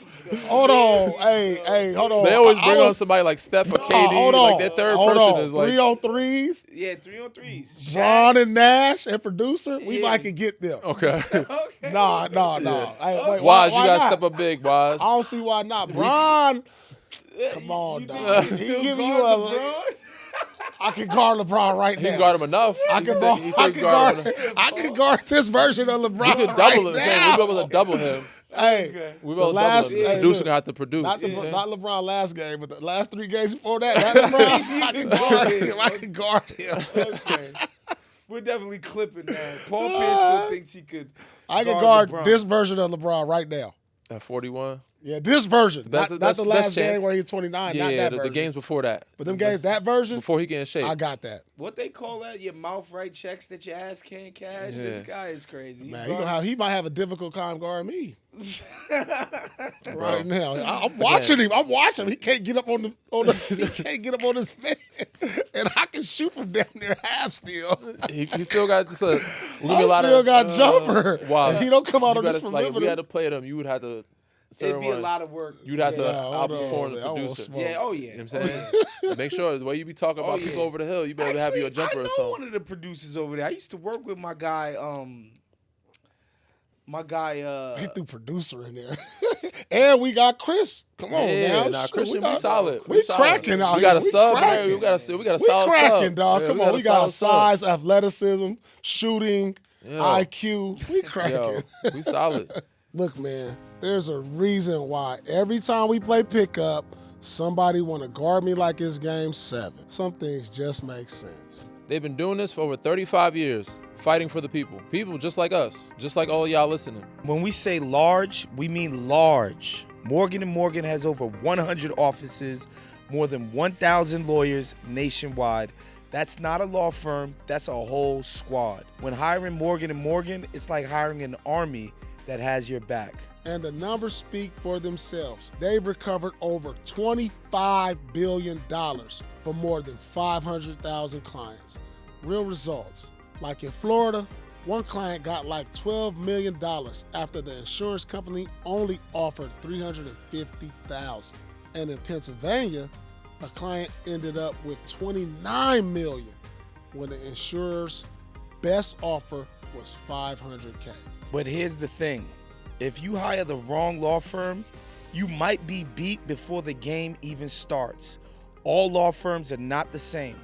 Hold on. Hey, hold on. They always I bring was- on somebody like Steph or KD. Hold on. Like their third Hold person on. is like 3-on-3s. Yeah, 3-on-3s. Braun and Nash and producer. We Yeah. might could get them. okay. Okay. Nah. Hey, wait, Wise, why you gotta not? step up big, Wise. I don't see why not. Braun, come You on, think dog. he can He still give you guard a. LeBron? I can guard LeBron right He now. can guard him enough. I He can said- guard. he said I he can guard him guard. enough. I can guard this version of LeBron We could right double him. now. We'll be able to double him. Hey, Okay. We the will last. double him. The Hey, producer look, gonna have to produce. not, you know what I'm not LeBron last game, but the last 3 games before that, that's LeBron. I can guard him. I can guard him. Okay. We're definitely clipping that. Paul Pierce still thinks he could. I can guard LeBron. this version of LeBron right now. At 41. Yeah, this version. That's- Not that's- the that's last game chance. where he's 29. Yeah, not that the version. games before that. But them games, that version, Before he get in shape. I got that. What they call that? Your mouth right checks that your ass can't cash. Yeah. This guy is crazy. Man, he might have a difficult time guarding me Bro. right now. I'm watching him. He can't get up on the he can't get up on his man. And I can shoot from down there half still. He still got just a. We're gonna be a I lot still of, got jumper. Wow. If he don't come out You on this gotta, like, if we perimeter. had to play them, you would have to. It'd be a certain lot of work. You'd have to Yeah, hold on, outperform man. the I want producer. smoke. Yeah. Oh yeah. You know what I'm saying? Make sure the way you be talking about people over the hill, you better have you a jumper I or know something. one of the producers over there. I used to work with my guy. He threw producer in there. And we got Chris. Come on Yeah, now. nah, Shit, Christian, we got- solid. We solid. cracking out We got here. a We sub, man. cracking. We got a We solid cracking, sub. dog. Yeah, Come on. We got solid sub. size, athleticism, shooting, Yeah. IQ. We cracking. Yo, we solid. Look, man, there's a reason why every time we play pickup, somebody want to guard me like it's game 7. Some things just make sense. They've been doing this for over 35 years, fighting for the people. People just like us, just like all of y'all listening. When we say large, we mean large. Morgan & Morgan has over 100 offices, more than 1,000 lawyers nationwide. That's not a law firm, that's a whole squad. When hiring Morgan & Morgan, it's like hiring an army that has your back. And the numbers speak for themselves. They've recovered over $25 billion for more than 500,000 clients. Real results. Like in Florida, one client got like $12 million after the insurance company only offered $350,000. And in Pennsylvania, a client ended up with $29 million when the insurer's best offer was $500K. But here's the thing. If you hire the wrong law firm, you might be beat before the game even starts. All law firms are not the same.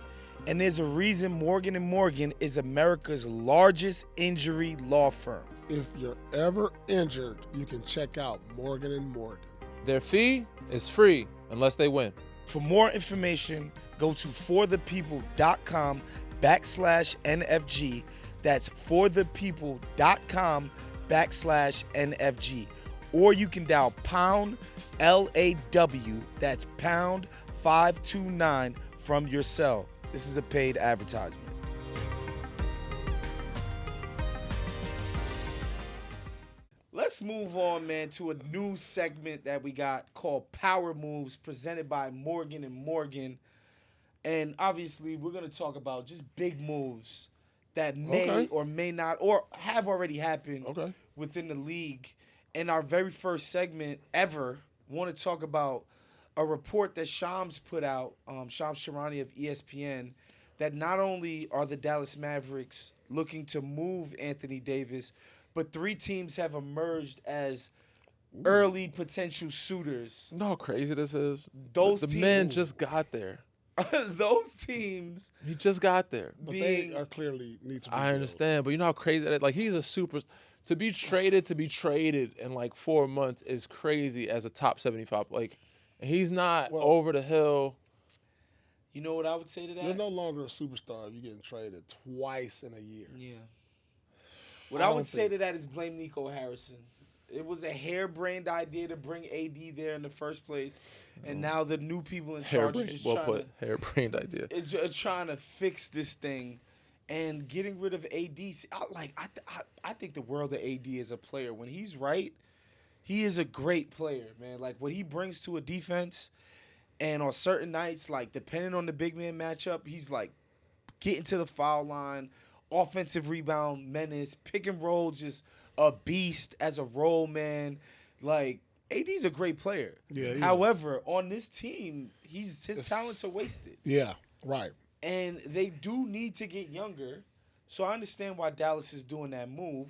And there's a reason Morgan & Morgan is America's largest injury law firm. If you're ever injured, you can check out Morgan & Morgan. Their fee is free unless they win. For more information, go to forthepeople.com/NFG. That's forthepeople.com/NFG. Or you can dial pound LAW, that's pound 529 from your cell. This is a paid advertisement. Let's move on, man, to a new segment that we got called Power Moves, presented by Morgan & Morgan. And obviously, we're going to talk about just big moves that may Okay. or may not, or have already happened Okay. within the league. In our very first segment ever, want to talk about a report that Shams put out, Shams Charania of ESPN, that not only are the Dallas Mavericks looking to move Anthony Davis, but 3 teams have emerged as early potential suitors. You know how crazy this is? Those the man teams- just got there. Those teams He just got there. But being they are clearly need to I rebuild. understand, but you know how crazy that is? Like, he's a super. to be traded in like 4 months is crazy as a top 75. Like, he's not over the hill. You know what I would say to that? You're no longer a superstar if you're getting traded twice in a year. Yeah. What I would say to that is blame Nico Harrison. It was a harebrained idea to bring AD there in the first place, and now the new people in charge are just harebrained idea. It's trying to fix this thing, and getting rid of AD. I think the world of AD as a player. When he's right, he is a great player, man. Like what he brings to a defense, and on certain nights, like depending on the big man matchup, he's like getting to the foul line, offensive rebound menace, pick and roll, just a beast as a role man. Like AD's a great player. Yeah. However, on this team, his talents are wasted. Yeah. Right. And they do need to get younger. So I understand why Dallas is doing that move.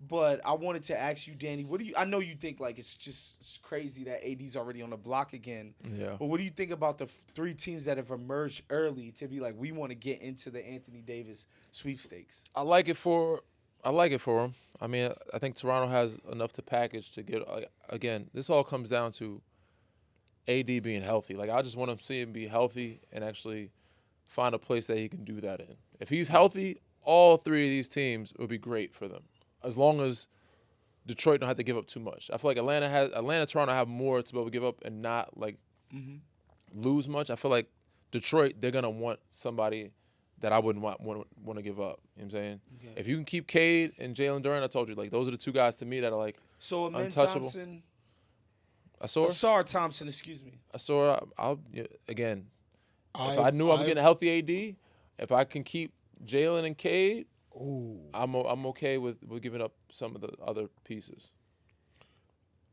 But I wanted to ask you, Danny, I know you think like it's crazy that AD's already on the block again. Yeah. But what do you think about the 3 teams that have emerged early to be like, we want to get into the Anthony Davis sweepstakes? I like it for him. I mean, I think Toronto has enough to package to get. Again, this all comes down to AD being healthy. Like, I just want to see him be healthy and actually find a place that he can do that in. If he's healthy, all 3 of these teams would be great for them, as long as Detroit don't have to give up too much. I feel like Atlanta, Toronto have more to be able to give up and not like lose much. I feel like Detroit, they're gonna want somebody that I wouldn't want to give up. You know what I'm saying? Okay. If you can keep Cade and Jaylen Duren, I told you, like, those are the 2 guys to me that are like untouchable. Thompson, Asar Thompson, excuse me. Asar, if I knew I was getting a healthy AD, if I can keep Jaylen and Cade, I'm okay with giving up some of the other pieces.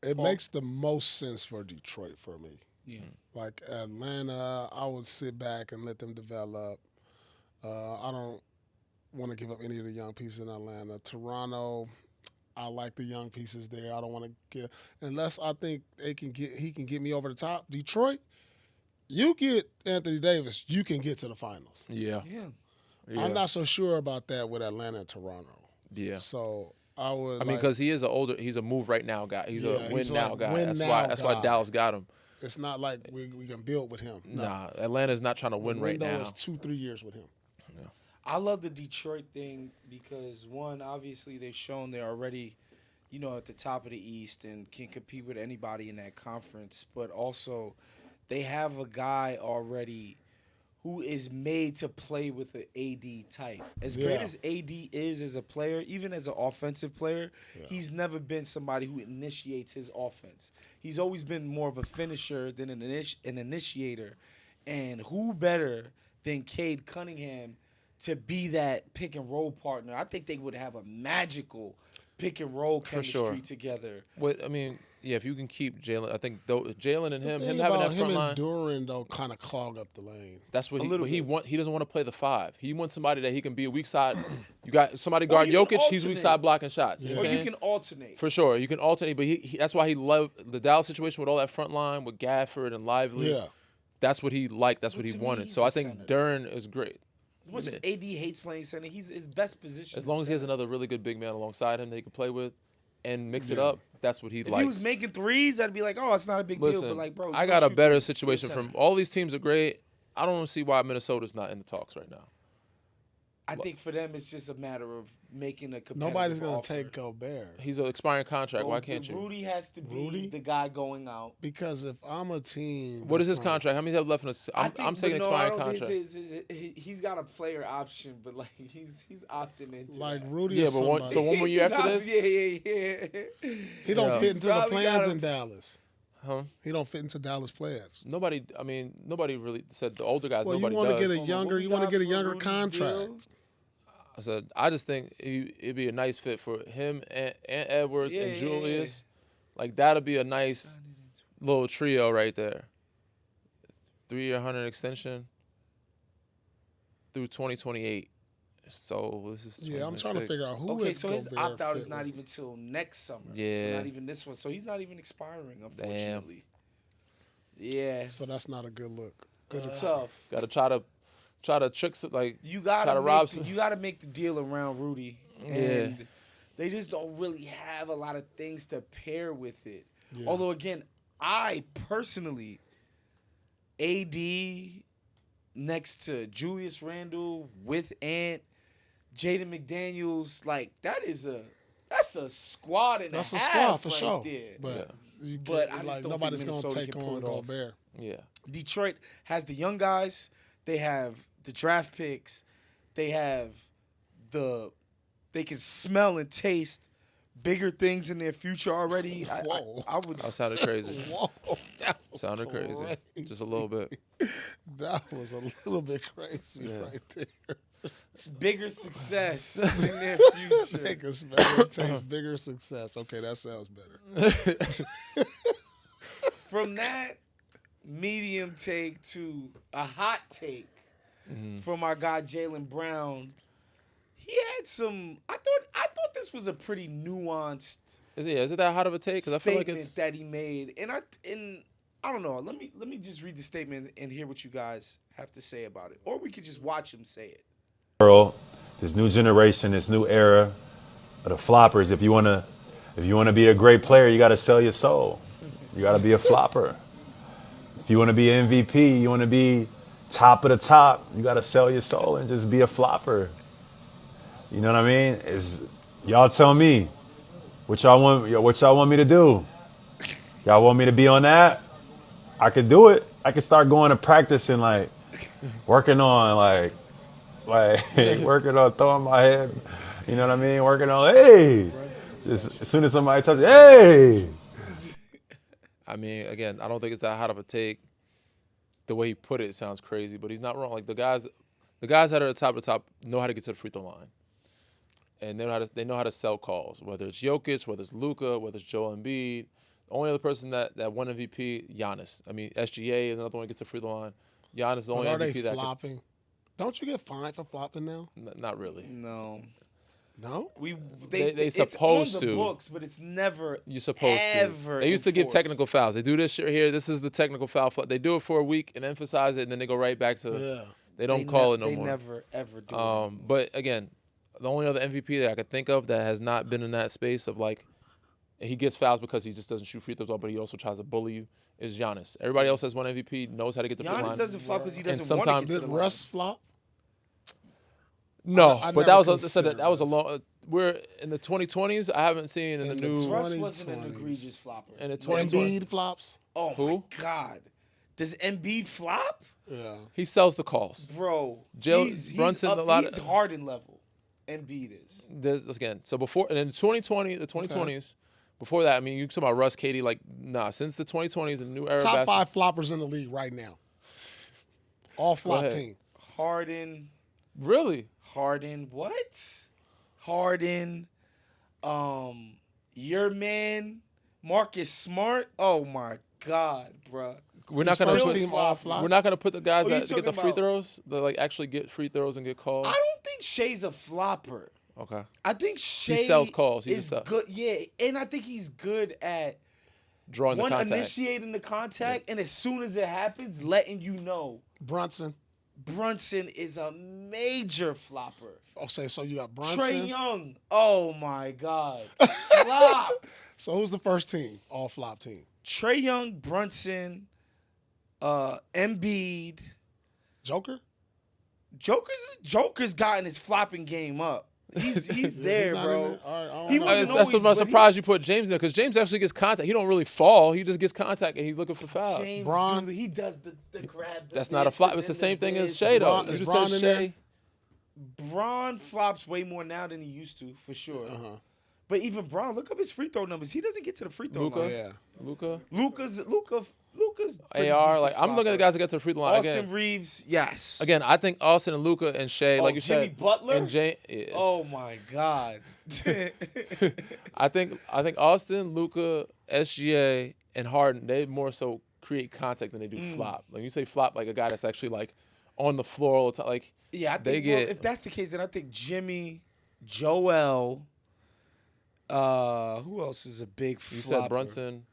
It makes the most sense for Detroit for me. Yeah. Like Atlanta, I would sit back and let them develop. I don't want to give up any of the young pieces in Atlanta. Toronto, I like the young pieces there. I don't want to get unless I think he can get me over the top. Detroit, you get Anthony Davis, you can get to the finals. Yeah. I'm not so sure about that with Atlanta and Toronto. Yeah. So I would. I mean, because he's a move right now guy. He's a win now guy. That's why Dallas got him. It's not like we can build with him. No. Nah, Atlanta's not trying to win right now. It's 2-3 years with him. Yeah. I love the Detroit thing because, one, obviously they've shown they're already, at the top of the East and can compete with anybody in that conference. But also, they have a guy already who is made to play with an AD type. As great as AD is as a player, even as an offensive player, he's never been somebody who initiates his offense. He's always been more of a finisher than an initiator. And who better than Cade Cunningham to be that pick and roll partner? I think they would have a magical pick and roll chemistry together. If you can keep Jaylen, I think Jaylen and him having that front line. Him and Duren though kind of clog up the lane. That's what he doesn't want to play the 5. He wants somebody that he can be a weak side. You got somebody guard Jokic, he's weak side blocking shots. Or you can alternate. For sure, you can alternate. But that's why he loved the Dallas situation with all that front line with Gafford and Lively. Yeah, that's what he liked. That's what he wanted. So I think Duren is great. As much as AD hates playing center, he's his best position. As long as he has another really good big man alongside him that he can play with and mix it up, that's what he likes. If he was making threes, I'd be like, oh, it's not a big deal. But like, bro, I got a better situation from all these teams are great. I don't see why Minnesota's not in the talks right now. I think for them, it's just a matter of making a competitive Nobody's going offer. to take Gobert. He's an expiring contract. Why can't you? Rudy has to be the guy going out. Because if I'm a team... What is his contract? How many have left in his... I'm taking expiring contract. He's got a player option, but like he's opting into like that. Rudy Yeah, is but one more year after this? Yeah. He don't fit into the plans in Dallas. Huh? He don't fit into Dallas plans. Nobody really said the older guys. Well, nobody you want does. to get a younger contract. Deal? I said, I just think it'd be a nice fit for him and Edwards and Julius. Yeah. Like, that'd be a nice little trio right there. 3-year, 100 extension through 2028. So this is 2026. I'm trying to figure out who. Okay, so his opt-out is not even till next summer. Yeah. So not even this one. So he's not even expiring, unfortunately. Damn. Yeah. So that's not a good look. It's tough. Got to try to trick some, like you gotta try to rob you gotta make the deal around Rudy. And They just don't really have a lot of things to pair with it. Yeah. Although, again, I personally, AD next to Julius Randle with Ant, Jaden McDaniels, like that's a squad and That's a a half squad for right sure. there. But, you But can't- I just like, don't nobody's think going to Minnesota take can pull on it off. Gobert. Yeah. Detroit has the young guys. They have the draft picks. They have they can smell and taste bigger things in their future already. Whoa. I would. That sounded crazy. Whoa, that was Sounded crazy. Just a little bit. That was a little bit crazy Yeah. right there. Bigger success in their future. Bigger smell, taste bigger success. Okay, that sounds better. From that medium take to a hot take from our guy Jaylen Brown. He had some. I thought this was a pretty nuanced Is it that hot of a take? Because I feel like statement it's. that he made, and I don't know. Let me just read the statement and hear what you guys have to say about it, or we could just watch him say it. World, this new generation, this new era of the floppers. If you wanna be a great player, you gotta sell your soul. You gotta be a flopper. If you wanna be an MVP, you wanna be top of the top, you gotta sell your soul and just be a flopper. You know what I mean? Y'all tell me what y'all want me to do. Y'all want me to be on that? I could do it. I could start going to practice and like working on working on throwing my head. You know what I mean? Working on just as soon as somebody touches, hey. I mean, again, I don't think it's that hot of a take. The way he put it sounds crazy, but he's not wrong. Like the guys that are at the top know how to get to the free throw line, and they know how to sell calls. Whether it's Jokic, whether it's Luka, whether it's Joel Embiid. The only other person that won MVP, Giannis. I mean, SGA is another one that gets to the free throw line. Giannis is the only But are MVP they that flopping? Don't you get fined for flopping now? not really. No, No? They it's supposed on the to. books, but it's never. You're supposed ever to. They used to give enforced. technical fouls. They do this shit here. This is the technical foul. They do it for a week and emphasize it, and then they go right back to. Yeah. They don't call it no they more. They never ever do. it. But again, the only other MVP that I could think of that has not been in that space of like, he gets fouls because he just doesn't shoot free throws well, but he also tries to bully you, is Giannis. Everybody else has won MVP, knows how to get the free Giannis line. doesn't flop because he doesn't want sometimes- to get to Did the line. Russ flop? No, I but never that was considered a long. We're in the 2020s. I haven't seen in the new. Russ wasn't an 2020s. egregious flopper. In the 2020s, Embiid flops? Oh Who? my God, does Embiid flop, Yeah. he sells the calls. bro? He's Harden level. Embiid is. There's again. So before and in 2020, the 2020s. Before that, I mean, you talk about Russ, Katie. Like, nah. Since the 2020s, a new era. Top of 5 floppers in the league right now. All flop ahead. team. Harden. Really? Harden. What? Harden. Your man, Marcus Smart. Oh my God, bruh. We're not His gonna first put. team all flop. We're not gonna put the guys Oh, you that get the talking free about- throws. That like actually get free throws and get calls. I don't think Shea's a flopper. Okay. I think Shea sells calls. He is just good. Yeah, and I think he's good at Drawing the contact. initiating the contact, and as soon as it happens, letting you know. Brunson. Brunson is a major flopper. Oh, so you got Brunson. Trae Young. Oh my God. Flop. So who's the first team? All flop team. Trae Young, Brunson, Embiid. Joker? Joker's gotten his flopping game up. He's there, not in bro. there? All right, I don't He know. wasn't That's what I'm always, but surprised he's- you put James in there because James actually gets contact. He don't really fall. He just gets contact and he's looking for fouls. James, Bron- he does the grab. That's not a flop. It's the same thing as Shea though. Bron- You is just Bron said in there? Shea. Braun flops way more now than he used to, for sure. Uh-huh. But even Braun, look up his free throw numbers. He doesn't get to the free throw Luka? line. Yeah. Luka. Luka's pretty AR. decent Like I'm looking at the flopper. guys that get to the free throw line Austin again. Reeves, yes. Again, I think Austin and Luka and Shea, like you Jimmy said, Butler? and James. Yes. Oh my God. I think Austin, Luka, SGA, and Harden, they more so create contact than they do flop. Like you say flop, like a guy that's actually like on the floor all the time. Like Yeah, I They think well, get- if that's the case, then I think Jimmy, Joel, who else is a big you flopper? said Brunson,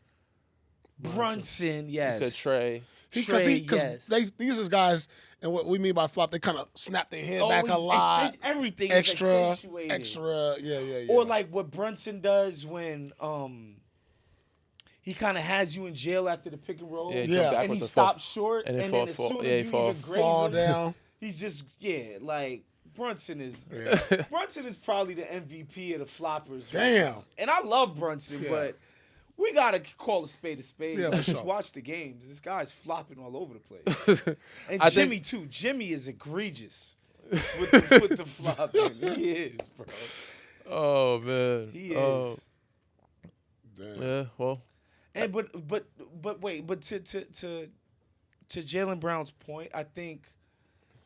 Brunson, yes. you said Trey. Because yes. these is guys, and what we mean by flop, they kind of snap their head back a Always lot. everything Extra, is accentuated. extra, yeah. Or like what Brunson does when he kind of has you in jail after the pick and roll, Yeah, Yeah. and he stops short, and then as soon as you even graze fall him, down. he's just like Brunson is probably the MVP of the floppers. Damn. And I love Brunson, Yeah. but we gotta call a spade a spade. Yeah, for Just sure. watch the games. This guy's flopping all over the place. And Jimmy too. Jimmy is egregious with the flopping. He is, bro. Oh man. He is. Damn. Yeah. Well. And but to Jaylen Brown's point, I think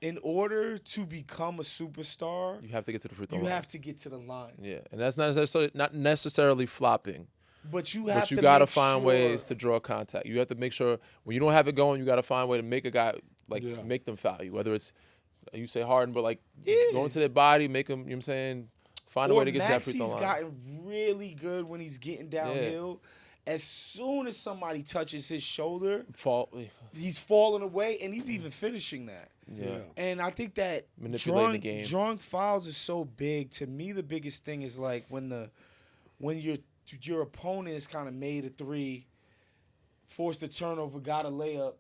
in order to become a superstar, You have to get to the free throw you line. have to get to the line. Yeah, and that's not necessarily flopping. But you have But you to gotta make find sure, ways to draw contact. You have to make sure when you don't have it going, you gotta find a way to make a guy Yeah. make them foul you. Whether it's you say Harden, but Yeah. go into their body, make them. You know what I'm saying? Find a way to get to that free throw Maxi's line. gotten really good when he's getting downhill. As soon as somebody touches his shoulder, Fall. he's falling away, and he's even finishing that. Yeah. And I think that Manipulating the game. drawing fouls is so big. To me, the biggest thing is like when your opponent has kind of made a three, forced a turnover, got a layup,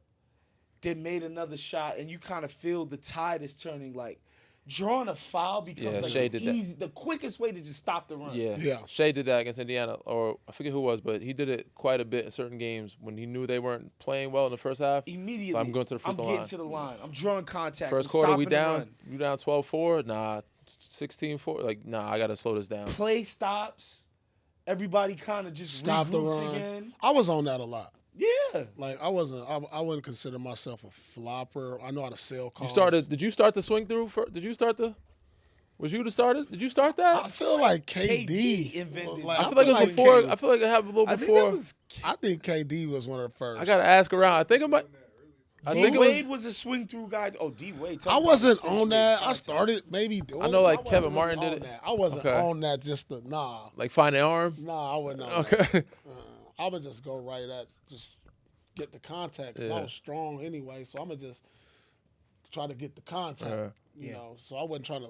then made another shot, and you kind of feel the tide is turning. Like drawing a foul becomes like Shea did that. the quickest way to just stop the run. Yeah. Yeah. Shea did that against Indiana, or I forget who it was, but he did it quite a bit in certain games when he knew they weren't playing well in the first half. Immediately, So I'm going to the free I'm throw getting line. to the line. I'm drawing contact. First I'm quarter, we stopping the down. run. You down 12-4? Nah, 16-4. Like, nah, I gotta slow this down. Play stops. Everybody kind of just Stop the regroups run. again. I was on that a lot. Yeah. Like I wouldn't consider myself a flopper. I know how to sell calls. Did you start the swing through? Did you start the? Was you the starter? Did you start that? I feel like KD, KD invented like, I feel like it was like before. KD. I feel like it happened a little I think before. that was I think KD was one of the first. I gotta ask around. I think it might. I D think it Wade was. was a swing through guy. Oh, D Wade. I wasn't on that. I started maybe doing. I know, like, I wasn't Kevin really Martin did on it. that. I wasn't Okay. on that. Just the nah. Like find the arm. Nah, I wasn't on Okay. that. I would just go right at just get the contact because I Yeah. was strong anyway. So I'm gonna just try to get the contact. You know, so I wasn't trying to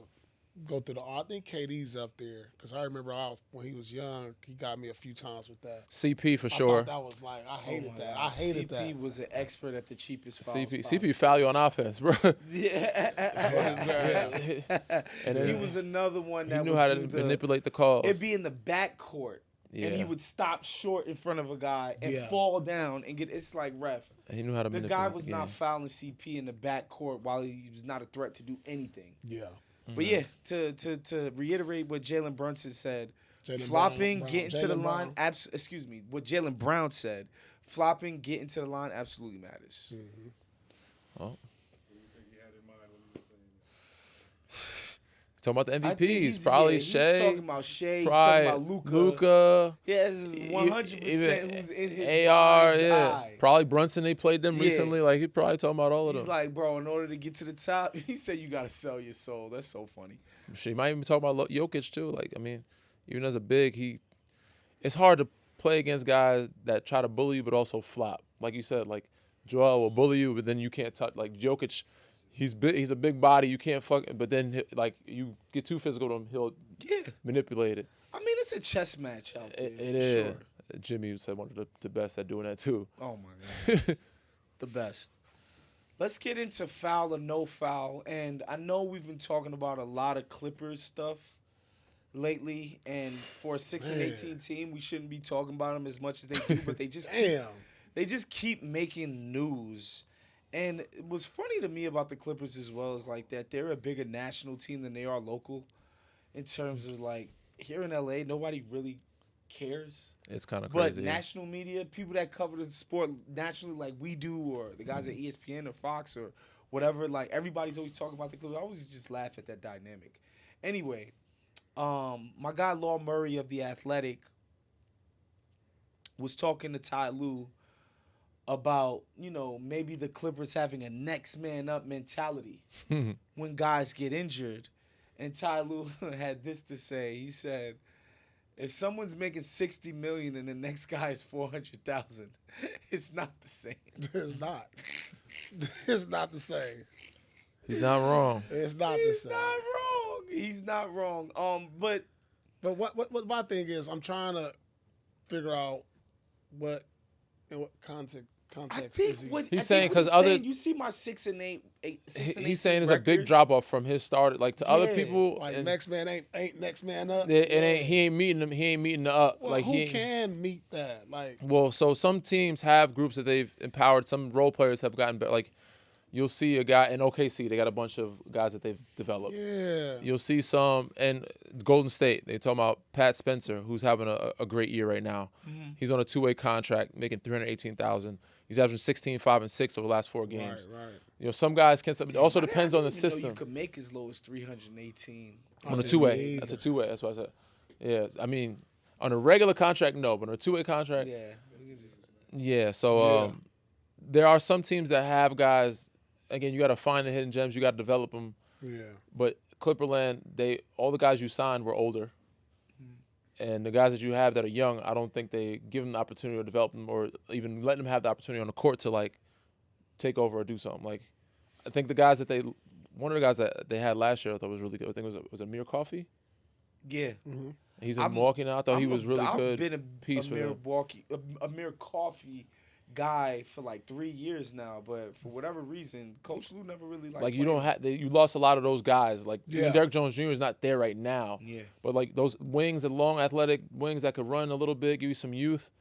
go through the. I think KD's up there because I remember when he was young, he got me a few times with that. CP for I sure. thought that was like I hated that. I hated CP that. was an expert at the cheapest fouls. CP foul you on offense, bro. Yeah. And He then was another one he that knew would how to do manipulate the calls. It'd be in the back court, and he Yeah. would stop short in front of a guy and Yeah. fall down and get. It's like ref. He knew how to The manipulate. guy was not fouling CP in the back court while he was not a threat to do anything. Yeah. But yeah, to reiterate what Jaylen Brunson said, Jaylen flopping, Brown. getting to the Jaylen line. Brown. Excuse me, what Jaylen Brown said, flopping, getting to the line absolutely matters. Oh. Talking about the I think MVPs, probably he's Shea. talking about Shea. He's Probably talking about Luka. Luka. Yeah, it's 100% who's in his AR, mind's yeah. eye. Probably Brunson. They played them Yeah. recently. Like he probably talking about all of He's them. like, bro, in order to get to the top, he said you gotta sell your soul. That's so funny. She might even talk about Jokic too. Like I mean, even as a big, it's hard to play against guys that try to bully you but also flop. Like you said, like Joel will bully you, but then you can't touch. Like Jokic, he's big. He's a big body. You can't fuck. But then like you get too physical to him, he'll Yeah. manipulate it. I mean, it's a chess match out there. It for is. Sure. Jimmy said one of the best at doing that too. Oh my god. The best. Let's get into foul or no foul. And I know we've been talking about a lot of Clippers stuff lately. And for a 6-18 team, we shouldn't be talking about them as much as they do. But they just keep making news. And what's funny to me about the Clippers as well is like that they're a bigger national team than they are local. In terms of like here in LA, nobody really cares. It's kind of But crazy. national media, people that cover the sport nationally like we do, or the guys at ESPN or Fox or whatever, like everybody's always talking about the Clippers. I always just laugh at that dynamic. Anyway, my guy Law Murray of The Athletic was talking to Ty Lue about, maybe the Clippers having a next man up mentality when guys get injured. And Ty Lue had this to say. He said, If someone's making $60 million and the next guy is $400,000, it's not the same. It's not. It's not the same. He's not wrong. It's not the He's same. not wrong. He's not wrong. But what my thing is, I'm trying to figure out what context I think is he. what He's I saying think what 'cause he's other- saying, you see my 6-8, 6-18 He's saying it's a big record? drop off from his start. Like to other Yeah. people, Like and next man ain't next man up. it ain't. He ain't meeting them. He ain't meeting the up. Well, like who he ain't, can meet that? Like, Well, so some teams have groups that they've empowered. Some role players have gotten better. Like you'll see a guy in OKC. They got a bunch of guys that they've developed. yeah, You'll see some and Golden State. They talking about Pat Spencer, who's having a great year right now. Mm-hmm. He's on a 2-way contract, making $318,000. He's averaging 16, 5, and 6 over the last 4 games. right. You know, some guys can. It also I depends on the didn't even know system. You could make as low as 318. On a didn't 2-way, either. that's a 2-way. That's what I said. Yeah, I mean, on a regular contract, no, but on a 2-way contract, Yeah. yeah. So there are some teams that have guys. Again, you got to find the hidden gems. You got to develop them. Yeah. But Clipperland, all the guys you signed were older. And the guys that you have that are young, I don't think they give them the opportunity to develop them or even letting them have the opportunity on the court to, like, take over or do something. Like, I think the guys that one of the guys that they had last year I thought was really good. I think it was Amir Coffey. Yeah. He's in Milwaukee now. I thought he was really good. I've been piece for them. a Amir Coffey guy for like 3 years now, but for whatever reason, Coach Lou never really Like you don't have you lost a lot of those guys. Like even Yeah. Derrick Jones Jr. is not there right now. Yeah. But like those wings, the long athletic wings that could run a little bit, give you some youth.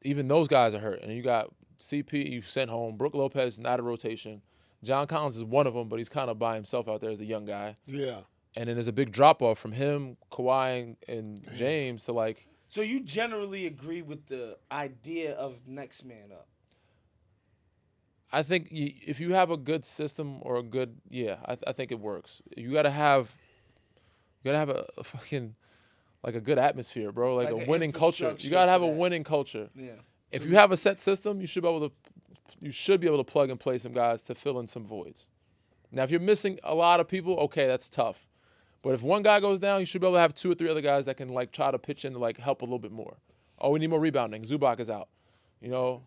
Even those guys are hurt, and you got CP you sent home. Brook Lopez is not a rotation. John Collins is one of them, but he's kind of by himself out there as the young guy. Yeah. And then there's a big drop off from him, Kawhi, and James to like. So you generally agree with the idea of next man up? I think if you have a good system or a good, I think it works. You gotta have a fucking like a good atmosphere, bro. Like Like a an winning culture. You infrastructure gotta have for a that. winning culture. Yeah. If you have a set system, you should be able to plug and play some guys to fill in some voids. Now, if you're missing a lot of people, okay, that's tough. But if one guy goes down, you should be able to have 2 or 3 other guys that can like try to pitch in to like help a little bit more. Oh, we need more rebounding. Zubac is out. You know.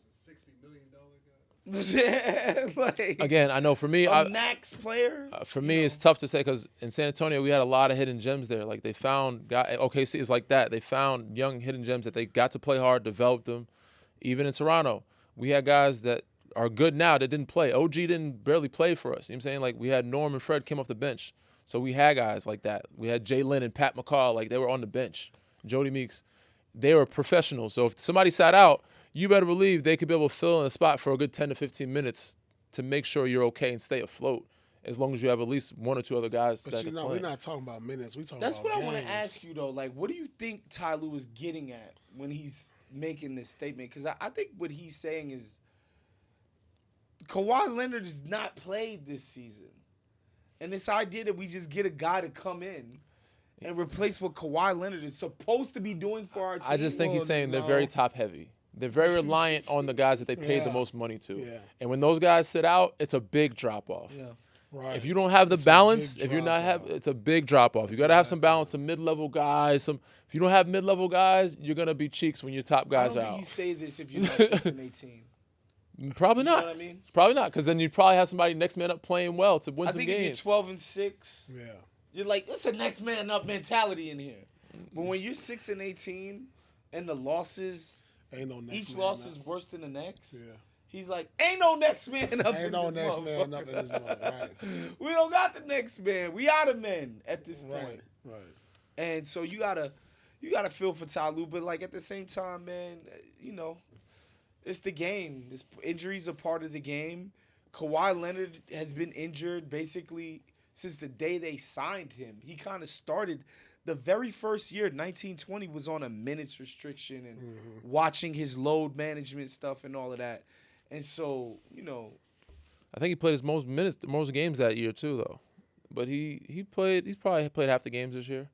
Like, Again, I know for me, a max player. for me, it's tough to say because in San Antonio we had a lot of hidden gems there. Like they found OKC is like that. They found young hidden gems that they got to play hard, developed them. Even in Toronto, we had guys that are good now that didn't play. OG didn't barely play for us. You know what I'm saying? Like we had Norm and Fred came off the bench. So we had guys like that. We had Jaylen and Pat McCall, like they were on the bench. Jody Meeks, they were professionals. So if somebody sat out, you better believe they could be able to fill in a spot for a good 10 to 15 minutes to make sure you're okay and stay afloat. As long as you have at least 1 or 2 other guys But that can play. we're not talking about minutes. We talking That's about what I want to games. ask you though. Like, what do you think Ty Lue is getting at when he's making this statement? Because I think what he's saying is Kawhi Leonard has not played this season. And this idea that we just get a guy to come in and replace what Kawhi Leonard is supposed to be doing for our team. I just think he's Well, saying they're no. very top heavy. They're very reliant on the guys that they paid the Yeah. most money to. Yeah. And when those guys sit out, it's a big drop off. Yeah. Right. If you don't have the It's a balance, big if you're not drop-off. it's a big drop off. You got to have some balance, some mid-level guys. If you don't have mid-level guys, you're gonna be cheeks when your top I guys don't are think out. you say this if you're not 6-18. Probably You know not. what I mean? Probably not, because then you'd probably have somebody next man up playing well to win I some think if you're games. 12-6, Yeah. you're like, it's a next man up mentality in here. But when you're 6-18 and the losses, Ain't no next each man loss up. is worse than the next. Yeah. He's like, ain't no next man up. Ain't in no this next man up in this motherfucker. month. Right. We don't got the next man. We out of men at this point. Right. Right. And so you gotta feel for Ty Lue, but like at the same time, man, you know, it's the game. Injuries are part of the game. Kawhi Leonard has been injured basically since the day they signed him. He kind of started the very first year, 1920, was on a minutes restriction and watching his load management stuff and all of that. And so, you know, I think he played his most games that year too, though. But he's probably played half the games this year.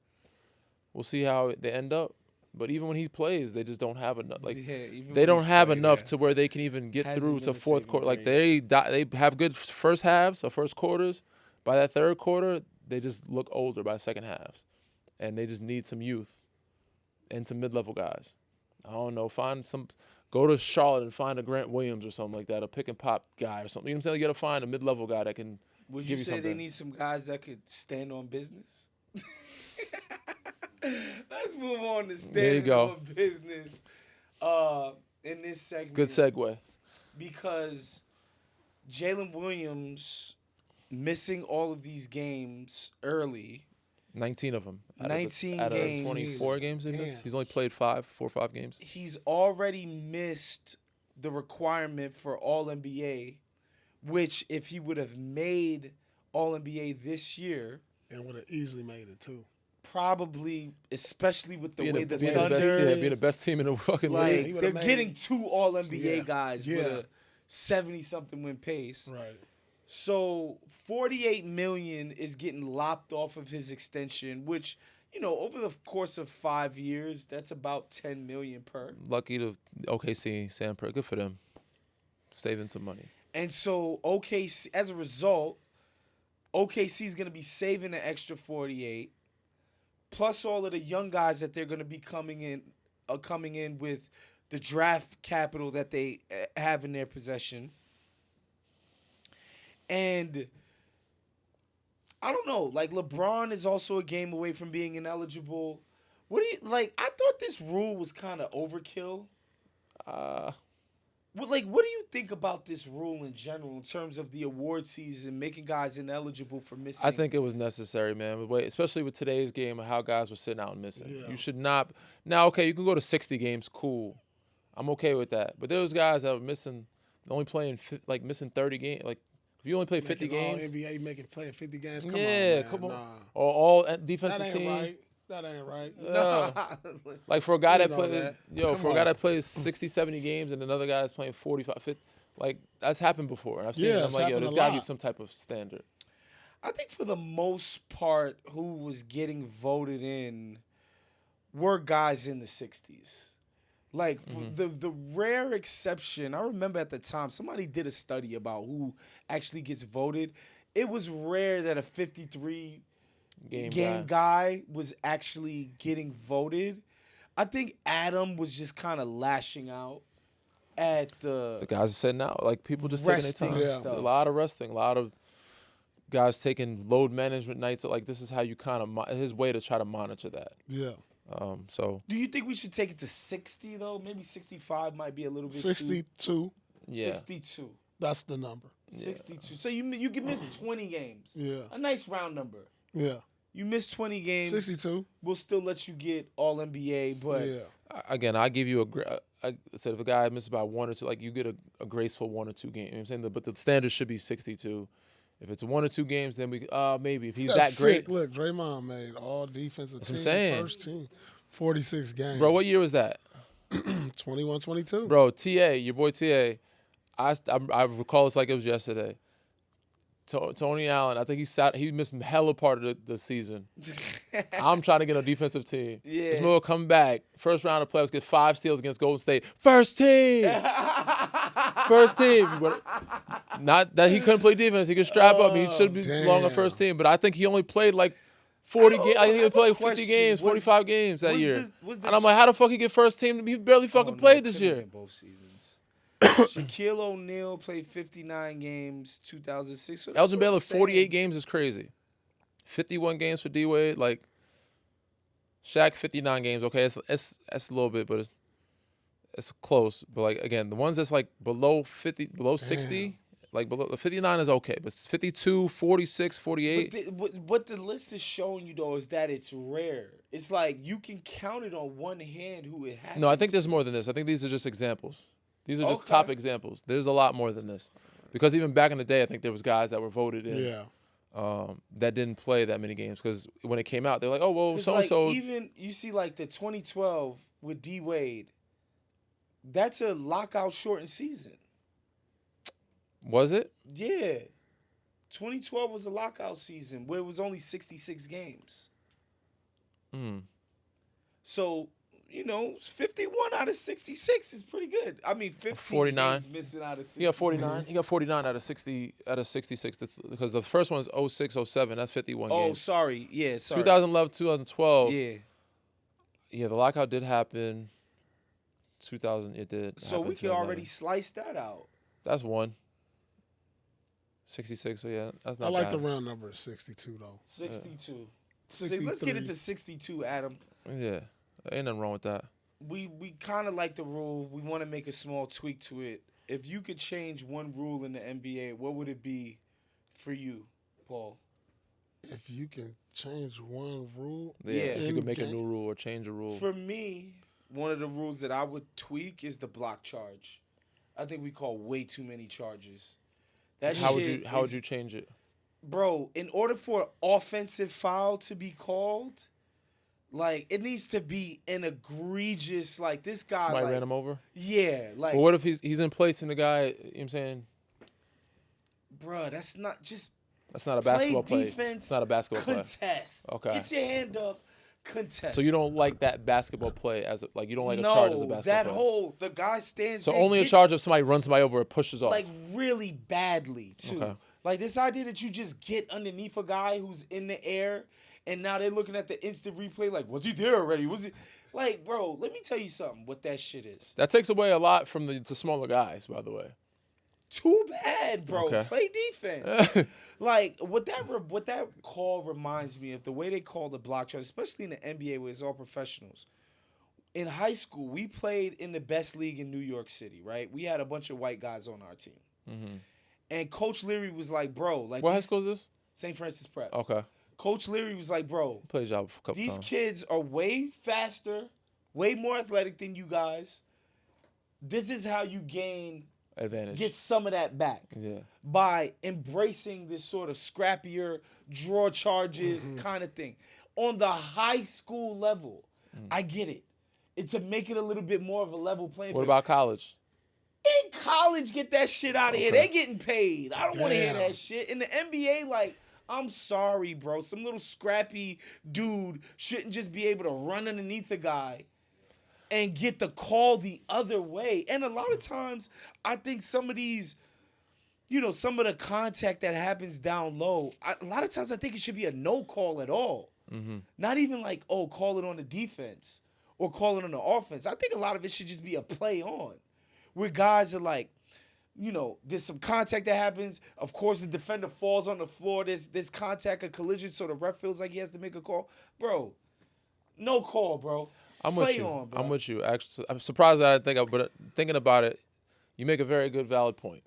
We'll see how they end up. But even when he plays, they just don't have enough. Like even they when don't he's have playing, enough yeah. to where they can even get Hasn't through been to the fourth saving quarter. Like grace. they have good first halves or first quarters. By that third quarter, they just look older by second halves, and they just need some youth. into mid-level guys. I don't know. Go to Charlotte and find a Grant Williams or something like that, a pick and pop guy or something. You know what I'm saying? You got to find a mid-level guy that can Would give you you say something. they need some guys that could stand on business? Let's move on to standing on business in this segment. Good segue. Because Jaylen Williams missing all of these games early. 19 of them. 19 out games. Of 24 games in this. Damn. He's only played 4 or 5 games. He's already missed the requirement for All-NBA, which if he would have made All-NBA this year, And would have easily made it, too. probably, especially with the way the being Thunder, being the best team in the fucking like league. He they're would've made getting it. 2 All-NBA Yeah. guys with a 70-something win pace. Right. So $48 million is getting lopped off of his extension, which, you know, over the course of 5 years, that's about $10 million per. Lucky to OKC, Samper. Good for them. Saving some money. And so OKC, as a result, OKC is going to be saving an extra 48, plus all of the young guys that they're going to be coming in with the draft capital that they have in their possession. And I don't know, like LeBron is also a game away from being ineligible. What do you like? I thought this rule was kind of overkill. What do you think about this rule in general in terms of the award season, making guys ineligible for missing? I think it was necessary, man. But especially with today's game and how guys were sitting out and missing. Yeah. You should not. Now, okay, you can go to 60 games, cool. I'm okay with that. But there was guys that were missing, missing 30 games. Like, if you only play 50 games. All NBA playing 50 games. Come Yeah, on, come on. Nah. Or all That defensive ain't team. right. That ain't right. Like for a guy You that know plays, that. a Come guy on. that plays 60, 70 games and another guy that's playing 45, 50, like that's happened before. And I've seen Yeah, it. I'm it's like, happened there's a got to be lot. some type of standard. I think for the most part, who was getting voted in were guys in the 60s. Like, for the rare exception, I remember at the time, somebody did a study about who actually gets voted. It was rare that a 53 game guy was actually getting voted. I think Adam was just kind of lashing out at The guys are sitting out. Like people just taking resting their time. stuff. A lot of resting. A lot of guys taking load management nights. Like this is how you kind of his way to try to monitor that. Yeah. So Do you think we should take it to 60 though? Maybe 65 might be a little bit 62. yeah, 62. That's the number. 62. So you can miss 20 games. Yeah. A nice round number. Yeah. You miss 20 games. 62. We'll still let you get all NBA, but Yeah. again, I give you I said if a guy misses by 1 or 2, like you get a graceful 1 or 2 games. You know what I'm saying? But the standard should be 62. If it's 1 or 2 games, then we maybe if he's That's that great. sick. Look, Draymond made all defensive That's what team, I'm saying. first team, 46 games. Bro, what year was that? 21-22. Bro, TA, your boy TA, I recall this like it was yesterday. Tony Allen, I think he missed hella part of the season. I'm trying to get a defensive team. Yeah. This man will come back, first round of playoffs, get 5 steals against Golden State. First team! First team. But not that he couldn't play defense. He could strap up. He should be long on first team. But I think he only played like 40 games. I think he played 50 games, 45 games that year. And I'm like, how the fuck he get first team? He barely fucking played this year. Both seasons. Shaquille O'Neal played 59 games, 2006. So Elgin Baylor, that's what I'm 48 saying. games is crazy. 51 games for D-Wade. Like, Shaq, 59 games. Okay, it's a little bit, but it's close. But, like, again, the ones that's, like, below 50, below 60, like, below 59 is okay. But 52, 46, 48. What the list is showing you, though, is that it's rare. It's like you can count it on one hand who it happens. No, I think there's more than this. I think these are just examples. These are just Okay. top examples. There's a lot more than this. Because even back in the day, I think there was guys that were voted in. Yeah. That didn't play that many games because when it came out, they're like, oh, well, 'Cause, so-and-so. like, even you see like the 2012 with D Wade, that's a lockout shortened season. Was it? Yeah, 2012 was a lockout season where it was only 66 games. So 51 out of 66 is pretty good. I mean, 15 49. games missing out of 66. He got 49. He got 49 out of 60 out of 66 because the first one's 06, 07. That's 51 Oh, games. sorry. Yeah, sorry. 2011, 2012. Yeah. Yeah, the lockout did happen. 2000, it did. So we could already slice that out. That's one. 66, so yeah, that's not I like bad. the round number of 62, though. 62. 63. Let's get it to 62, Adam. Yeah, ain't nothing wrong with that. We kind of like the rule. We want to make a small tweak to it. If you could change one rule in the NBA, what would it be for you, Paul? If you can change one rule, Yeah, Yeah. if you could make a In-game? new rule or change a rule. For me, one of the rules that I would tweak is the block charge. I think we call way too many charges. That How shit would you change it? Bro, in order for an offensive foul to be called, like, it needs to be an egregious, like, this guy, Somebody like, ran him over? yeah, like, But what if he's in place and the guy, you know what I'm saying? bro, that's not just That's not a basketball play play. defense, It's not a basketball play. contest. Okay. Get your hand up, contest. So you don't like that basketball play you don't like a charge as a basketball that play. whole, the guy stands So there, only a gets, charge if somebody runs somebody over or pushes off. like, really badly, too. Okay. Like, this idea that you just get underneath a guy who's in the air, and now they're looking at the instant replay like, was he there already? Was he? Like, bro, let me tell you something, what that shit is. That takes away a lot from the smaller guys, by the way. Too bad, bro. Okay. Play defense. Like, what that call reminds me of, the way they call the block charge, especially in the NBA where it's all professionals. In high school, we played in the best league in New York City, right? We had a bunch of white guys on our team. Mm-hmm. And Coach Leary was like, bro, like, What high school is this? St. Francis Prep. Okay. Coach Leary was like, bro, Played job a couple these times. kids are way faster, way more athletic than you guys. This is how you Advantage. get some of that back. Yeah. By embracing this sort of scrappier, draw charges kind of thing. On the high school level, I get it. It's to make it a little bit more of a level playing What field. about college? In college, get that shit out of here. Okay. They getting paid. I don't want to hear Damn. that shit. In the NBA, like, I'm sorry, bro. Some little scrappy dude shouldn't just be able to run underneath a guy and get the call the other way. And a lot of times, I think some of these, some of the contact that happens down low, a lot of times I think it should be a no call at all. Mm-hmm. Not even like, oh, call it on the defense or call it on the offense. I think a lot of it should just be a play on, where guys are like, there's some contact that happens. Of course, the defender falls on the floor. There's contact, a collision, so the ref feels like he has to make a call. Bro, no call, bro. I'm Play with you. on, bro. I'm with you. Actually, I'm surprised that I think of, but thinking about it, you make a very good, valid point.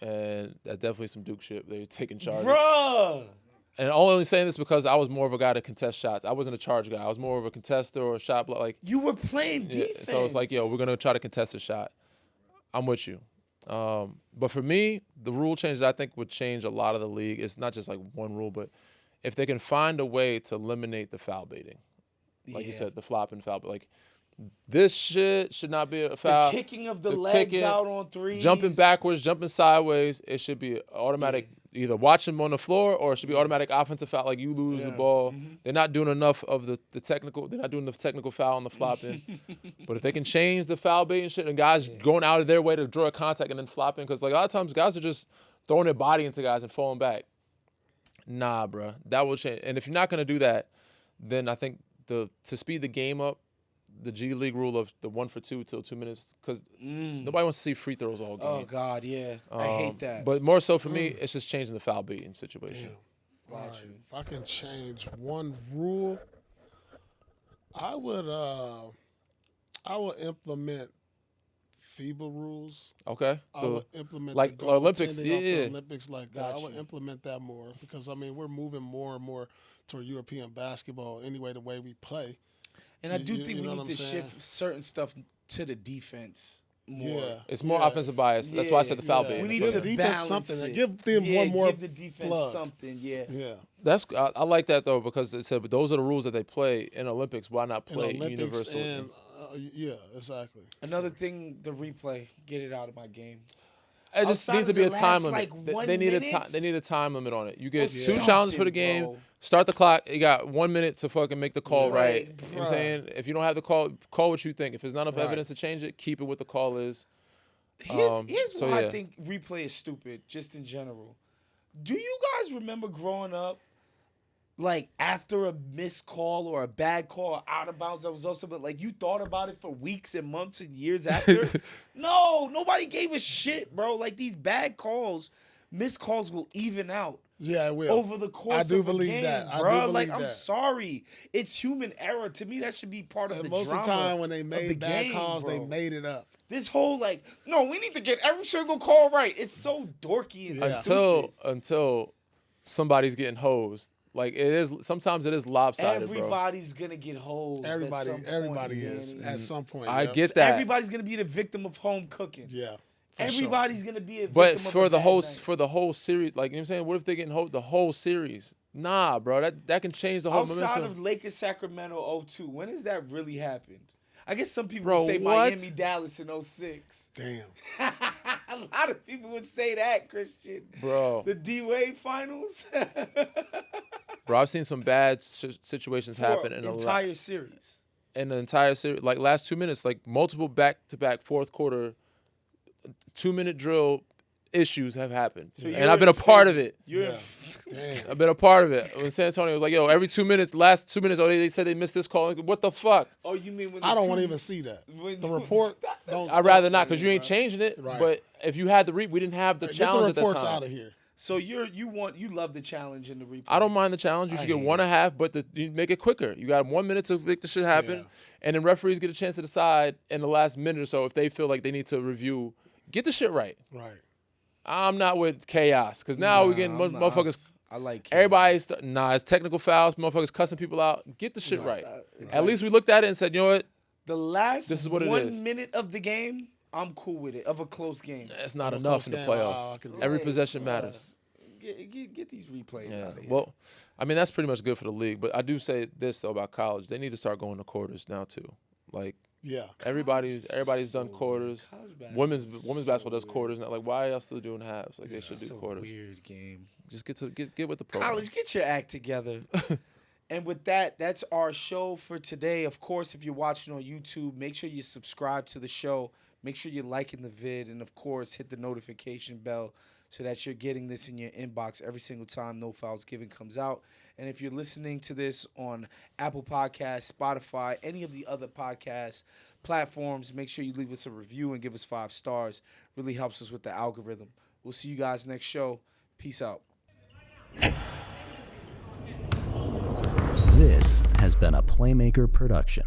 And that's definitely some Duke shit. They're taking charge. Bruh. And I'm only saying this because I was more of a guy to contest shots. I wasn't a charge guy. I was more of a contester or a shot block. Like, You were playing yeah, defense. so it's like, yo, we're gonna try to contest a shot. I'm with you. But for me, the rule changes I think would change a lot of the league. It's not just like one rule, but if they can find a way to eliminate the foul baiting, like you said, the flop and foul, but like this shit should not be a foul. The kicking of the The legs kicking, out on threes. Jumping backwards, jumping sideways, it should be automatic. Either watch him on the floor or it should be automatic offensive foul. Like you lose the ball. They're not doing enough of the technical. They're not doing the technical foul on the flopping. But if they can change the foul bait and shit, and guys going out of their way to draw a contact and then flopping, because like a lot of times guys are just throwing their body into guys and falling back. Nah, bro, that will change. And if you're not gonna do that, then I think to speed the game up, the G League rule of the 1 for 2 till 2 minutes, because nobody wants to see free throws all game. Oh, God, yeah. I hate that. But more so for me, it's just changing the foul beating situation. All right. If I can change one rule, I would implement FIBA rules. Okay. I would implement like the Olympics, goaltending off the yeah. Olympics like that. I would implement that more because we're moving more and more toward European basketball anyway. The way we play, And I do think you we know need what to I'm saying? shift certain stuff to the defense more. Yeah, It's more offensive bias. That's why I said the foul beating. We need Give to defense balance something. it. Give them one more give the defense plug. something, yeah. That's I like that though because it said, but those are the rules that they play in Olympics. Why not play in Olympics universal? and yeah, exactly. Another thing, the replay, get it out of my game. It just outside needs of to be the a time last, limit. like, They 1 need minute? they need a time limit on it. You get Or 2 something, challenges for the game. bro. Start the clock. You got 1 minute to fucking make the call Right, right. You know what I'm bruh. saying? If you don't have the call what you think. If there's not enough Right. evidence to change it, keep it what the call is. Here's so why yeah. I think replay is stupid, just in general. Do you guys remember growing up like after a missed call or a bad call or out of bounds that was also, but like you thought about it for weeks and months and years after. No, nobody gave a shit, bro. Like these bad calls, missed calls will even out. Yeah, it will. Over the course of a game, that. I bro. do believe Like, that. I'm sorry. It's human error. To me, that should be part of the Most drama of the time when they of made the bad game, calls, bro. they made it up. This whole, like, no, we need to get every single call right. It's so dorky and stupid. Until somebody's getting hosed. Like, it is, sometimes it is lopsided, Everybody's going to get hosed. Everybody is at some point. I get that. Everybody's going to be the victim of home cooking. Yeah. Everybody's going to be a victim But of for a the bad whole night. for the whole series, like, you know what I'm saying? What if they get the whole series? Nah, bro. That can change the whole Outside momentum. of Lakers Sacramento 0-2, when has that really happened? I guess some people Bro, would say what? Miami Dallas in 06. Damn. A lot of people would say that, Christian. Bro. The D-Wade finals. Bro, I've seen some bad situations happen in entire series. In the entire series, like last 2 minutes, like multiple back-to-back fourth quarter 2-minute drill issues have happened, and I've been a part of it. Damn. I've been a part of it. When San Antonio was like, "Yo, every 2 minutes, last 2 minutes, oh, they said they missed this call." Like, what the fuck? Oh, you mean when I don't want to even see that. The report. I'd rather not, because you ain't changing it. Right. But if you had we didn't have the Get challenge the at that reports time. out of here. So you love the challenge in the replay. I don't mind the challenge. You should get 1.5, but you make it quicker. You got 1 minute to make the shit happen, and then referees get a chance to decide in the last minute or so if they feel like they need to review. Get the shit right. Right. I'm not with chaos, because now we're getting motherfuckers. I like everybody's it's technical fouls. Motherfuckers cussing people out. Get the shit right. At least we looked at it and said, you know what? The last this is what it 1 is. minute of the game, I'm cool with it. Of a close game. It's not enough in the playoffs. Every possession matters. Get these replays out of here. Well, I mean, that's pretty much good for the league. But I do say this, though, about college. They need to start going to quarters now, too. Like, everybody's done quarters. Women's basketball does quarters now. Like, why are y'all still doing halves? Like, they should do quarters. Weird game. Just get with the program. College, get your act together. And with that, that's our show for today. Of course, if you're watching on YouTube, make sure you subscribe to the show. Make sure you're liking the vid. And, of course, hit the notification bell so that you're getting this in your inbox every single time No Fouls Given comes out. And if you're listening to this on Apple Podcasts, Spotify, any of the other podcast platforms, make sure you leave us a review and give us 5 stars. Really helps us with the algorithm. We'll see you guys next show. Peace out. This has been a Playmaker production.